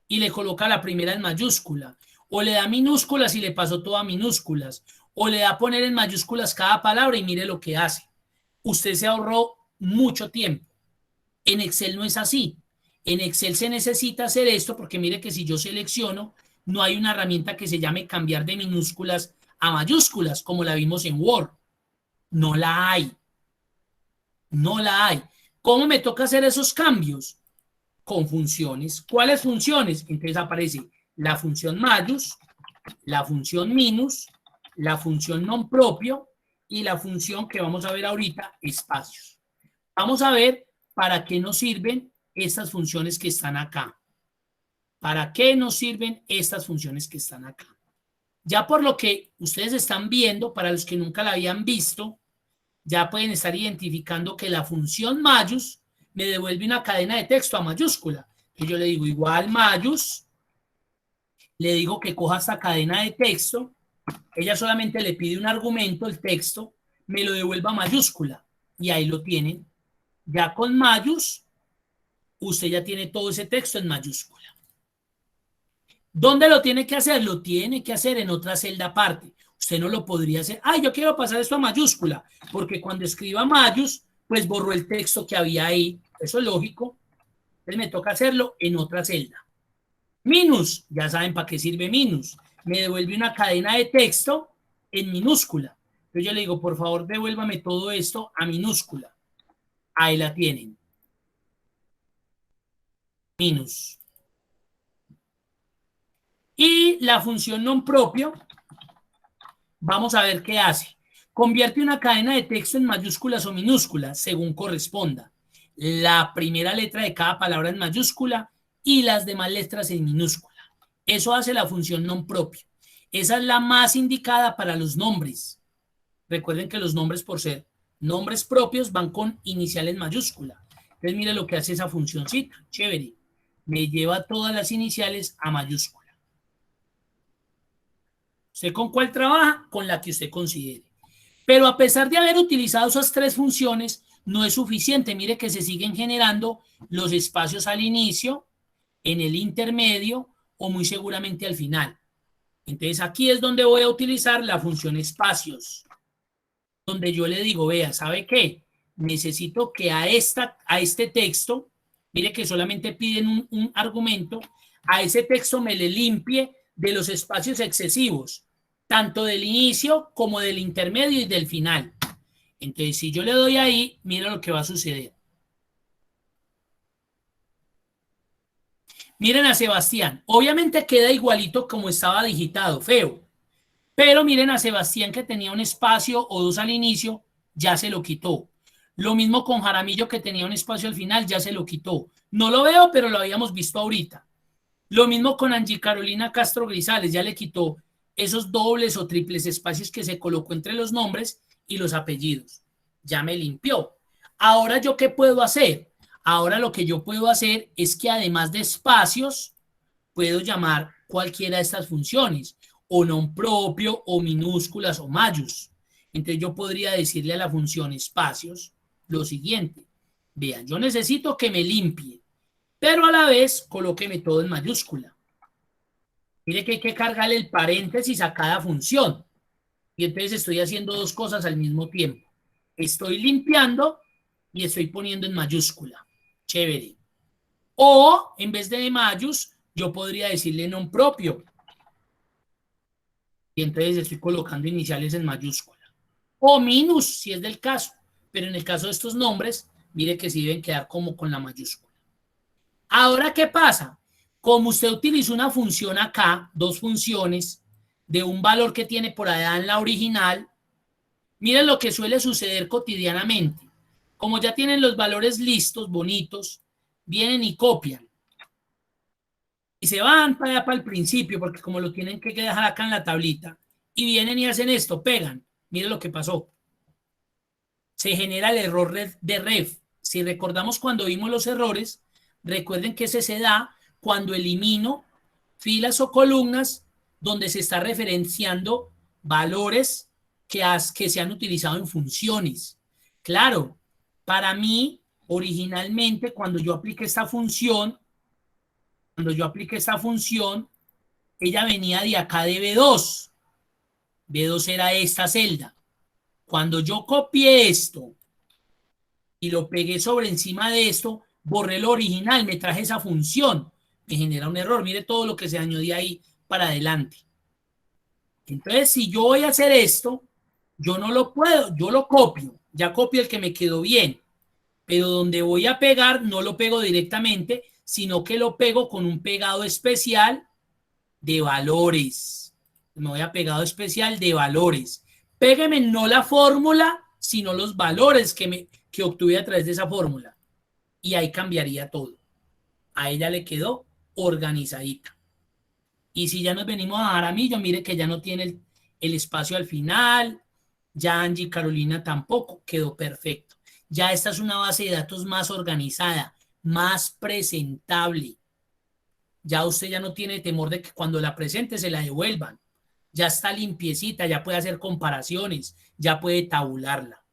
y le coloca la primera en mayúscula. O le da minúsculas y le pasó todo a minúsculas. O le da poner en mayúsculas cada palabra y mire lo que hace. Usted se ahorró mucho tiempo. En Excel no es así. En Excel se necesita hacer esto porque mire que si yo selecciono, no hay una herramienta que se llame cambiar de minúsculas a mayúsculas como la vimos en Word. No la hay. No la hay. ¿Cómo me toca hacer esos cambios? Con funciones. ¿Cuáles funciones? Entonces aparece la función mayús, la función minus, la función non propio y la función que vamos a ver ahorita, espacios. Vamos a ver para qué nos sirven estas funciones que están acá. ¿Para qué nos sirven estas funciones que están acá? Ya por lo que ustedes están viendo, para los que nunca la habían visto, ya pueden estar identificando que la función mayús me devuelve una cadena de texto a mayúscula. Y yo le digo igual mayús, le digo que coja esta cadena de texto, ella solamente le pide un argumento, el texto, me lo devuelva a mayúscula. Y ahí lo tienen. Ya con mayús, usted ya tiene todo ese texto en mayúscula. ¿Dónde lo tiene que hacer? Lo tiene que hacer en otra celda aparte. Usted no lo podría hacer. Ay, yo quiero pasar esto a mayúscula, porque cuando escriba mayús, pues borró el texto que había ahí. Eso es lógico. Entonces me toca hacerlo en otra celda. Minus, ya saben para qué sirve minus. Me devuelve una cadena de texto en minúscula. Entonces yo le digo, por favor, devuélvame todo esto a minúscula. Ahí la tienen. Minus. Y la función non propio, vamos a ver qué hace. Convierte una cadena de texto en mayúsculas o minúsculas, según corresponda. La primera letra de cada palabra en mayúscula y las demás letras en minúscula. Eso hace la función non propio. Esa es la más indicada para los nombres. Recuerden que los nombres, por ser nombres propios, van con inicial en mayúscula. Entonces, mire lo que hace esa funcioncita. Chévere. Me lleva todas las iniciales a mayúscula. ¿Usted con cuál trabaja? Con la que usted considere. Pero a pesar de haber utilizado esas tres funciones, no es suficiente. Mire que se siguen generando los espacios al inicio, en el intermedio o muy seguramente al final. Entonces aquí es donde voy a utilizar la función espacios, donde yo le digo, vea, ¿sabe qué? Necesito que a este texto, mire que solamente piden un argumento, a ese texto me le limpie de los espacios excesivos, tanto del inicio como del intermedio y del final. Entonces, si yo le doy ahí, mira lo que va a suceder. Miren a Sebastián. Obviamente queda igualito como estaba digitado, feo. Pero miren a Sebastián que tenía un espacio o dos al inicio, ya se lo quitó. Lo mismo con Jaramillo que tenía un espacio al final, ya se lo quitó. No lo veo, pero lo habíamos visto ahorita. Lo mismo con Angie Carolina Castro Grisales, ya le quitó esos dobles o triples espacios que se colocó entre los nombres y los apellidos. Ya me limpió. Ahora, ¿yo qué puedo hacer? Ahora lo que yo puedo hacer es que además de espacios, puedo llamar cualquiera de estas funciones, o non propio, o minúsculas, o mayús. Entonces yo podría decirle a la función espacios lo siguiente. Vean, yo necesito que me limpie, pero a la vez colóqueme todo en mayúscula. Mire que hay que cargarle el paréntesis a cada función. Y entonces estoy haciendo dos cosas al mismo tiempo. Estoy limpiando y estoy poniendo en mayúscula. Chévere. O en vez de mayús, yo podría decirle non propio. Y entonces estoy colocando iniciales en mayúscula. O minus, si es del caso. Pero en el caso de estos nombres, mire que sí deben quedar como con la mayúscula. Ahora, ¿qué pasa? Como usted utiliza una función acá, dos funciones, de un valor que tiene por allá en la original, miren lo que suele suceder cotidianamente. Como ya tienen los valores listos, bonitos, vienen y copian. Y se van para allá para el principio, porque como lo tienen que dejar acá en la tablita, y vienen y hacen esto, pegan. Miren lo que pasó. Se genera el error de ref. Si recordamos cuando vimos los errores, recuerden que ese se da cuando elimino filas o columnas donde se está referenciando valores que se han utilizado en funciones. Claro, para mí, originalmente, cuando yo apliqué esta función, ella venía de acá de B2. B2 era esta celda. Cuando yo copié esto y lo pegué sobre encima de esto, borré lo original, me traje esa función. Me genera un error. Mire todo lo que se añadió ahí para adelante. Entonces, si yo voy a hacer esto, yo no lo puedo, yo lo copio. Ya copio el que me quedó bien. Pero donde voy a pegar, no lo pego directamente, sino que lo pego con un pegado especial de valores. Me voy a pegado especial de valores. Pégueme no la fórmula, sino los valores que obtuve a través de esa fórmula. Y ahí cambiaría todo. A ella le quedó organizadita. Y si ya nos venimos a Jaramillo, mire que ya no tiene el espacio al final. Ya Angie Carolina tampoco. Quedó perfecto. Ya esta es una base de datos más organizada, más presentable. Ya usted ya no tiene temor de que cuando la presente se la devuelvan. Ya está limpiecita, ya puede hacer comparaciones, ya puede tabularla.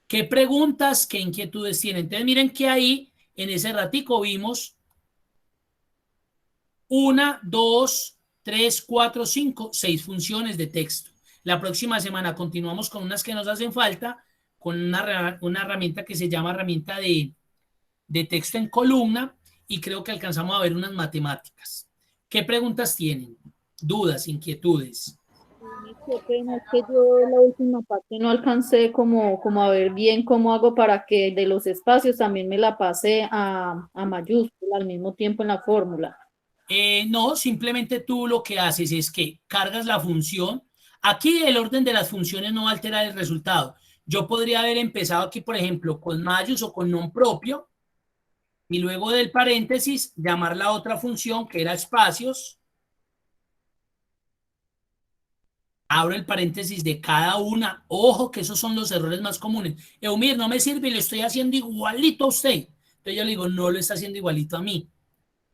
¿Qué preguntas, qué inquietudes tienen? Entonces miren que ahí, en ese ratico vimos 1, 2, 3, 4, 5, 6 funciones de texto. La próxima semana continuamos con unas que nos hacen falta, con una herramienta que se llama herramienta de texto en columna, y creo que alcanzamos a ver unas matemáticas. ¿Qué preguntas tienen? ¿Dudas, inquietudes? Qué pena, es que yo la última parte no alcancé como a ver bien cómo hago para que de los espacios también me la pase a mayúscula al mismo tiempo en la fórmula. No, simplemente tú lo que haces es que cargas la función. Aquí el orden de las funciones no va a alterar el resultado. Yo podría haber empezado aquí, por ejemplo, con mayús o con non propio, y luego del paréntesis llamar la otra función que era espacios. Abro el paréntesis de cada una. Ojo que esos son los errores más comunes. Eumir, no me sirve y le estoy haciendo igualito a usted. Entonces yo le digo, no lo está haciendo igualito a mí.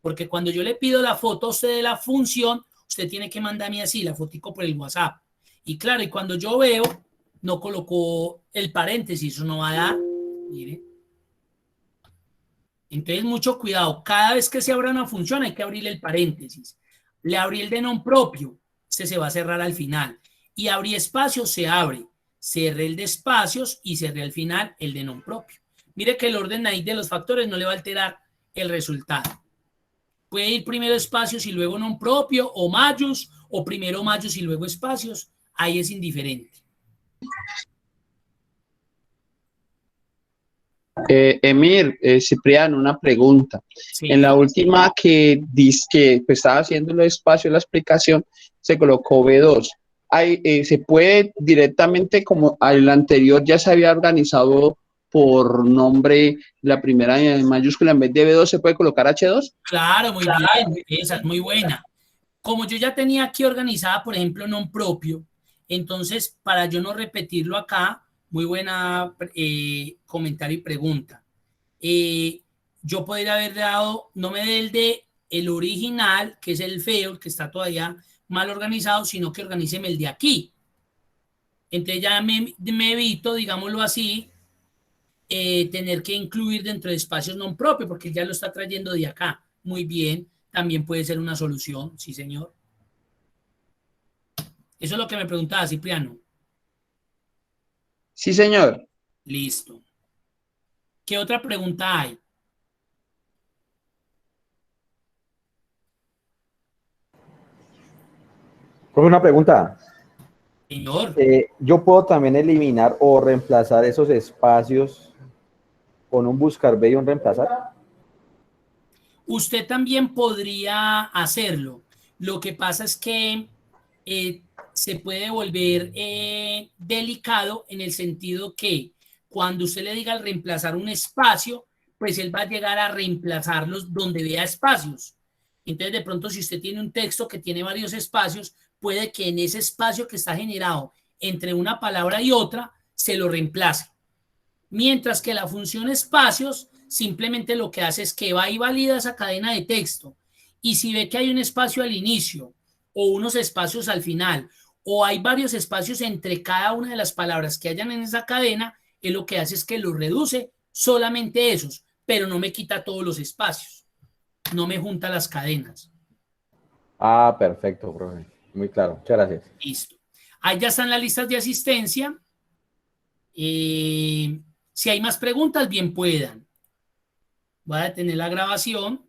Porque cuando yo le pido la foto a usted de la función, usted tiene que mandarme así, la fotico por el WhatsApp. Y claro, y cuando yo veo, no colocó el paréntesis, eso no va a dar. Mire. Entonces, mucho cuidado. Cada vez que se abra una función, hay que abrirle el paréntesis. Le abrí el de non propio, este se va a cerrar al final. Y abrí espacios, se abre. Cerré el de espacios y cerré al final el de non propio. Mire que el orden ahí de los factores no le va a alterar el resultado. Puede ir primero espacios y luego non propio, o mayús, o primero mayús y luego espacios. Ahí es indiferente. Emir, Cipriano, una pregunta. Sí. En la última que dice que pues, estaba haciendo el espacio de la explicación, se colocó B2. Se puede directamente, como al anterior ya se había organizado por nombre la primera en mayúscula, en vez de B2 se puede colocar H2. Claro, muy bien, esa es muy buena. Como yo ya tenía aquí organizada, por ejemplo, non propio, entonces para yo no repetirlo acá, muy buena comentario y pregunta. Yo podría haber dado, no me dé el de el original, que es el feo, el que está todavía mal organizado, sino que organíceme el de aquí. Entonces ya me evito, digámoslo así, tener que incluir dentro de espacios non propios, porque ya lo está trayendo de acá. Muy bien, también puede ser una solución, sí señor. Eso es lo que me preguntaba, Cipriano. Sí, señor. Listo. ¿Qué otra pregunta hay? Profe, una pregunta. Señor. ¿Yo puedo también eliminar o reemplazar esos espacios con un buscar B y un reemplazar? Usted también podría hacerlo. Lo que pasa es que se puede volver delicado en el sentido que cuando usted le diga al reemplazar un espacio, pues él va a llegar a reemplazarlos donde vea espacios. Entonces, de pronto, si usted tiene un texto que tiene varios espacios, puede que en ese espacio que está generado entre una palabra y otra, se lo reemplace. Mientras que la función espacios simplemente lo que hace es que va y valida esa cadena de texto. Y si ve que hay un espacio al inicio o unos espacios al final, o hay varios espacios entre cada una de las palabras que hayan en esa cadena, él lo que hace es que lo reduce solamente esos, pero no me quita todos los espacios. No me junta las cadenas. Ah, perfecto, profe. Muy claro. Muchas gracias. Listo. Ahí ya están las listas de asistencia. Si hay más preguntas, bien puedan. Voy a detener la grabación.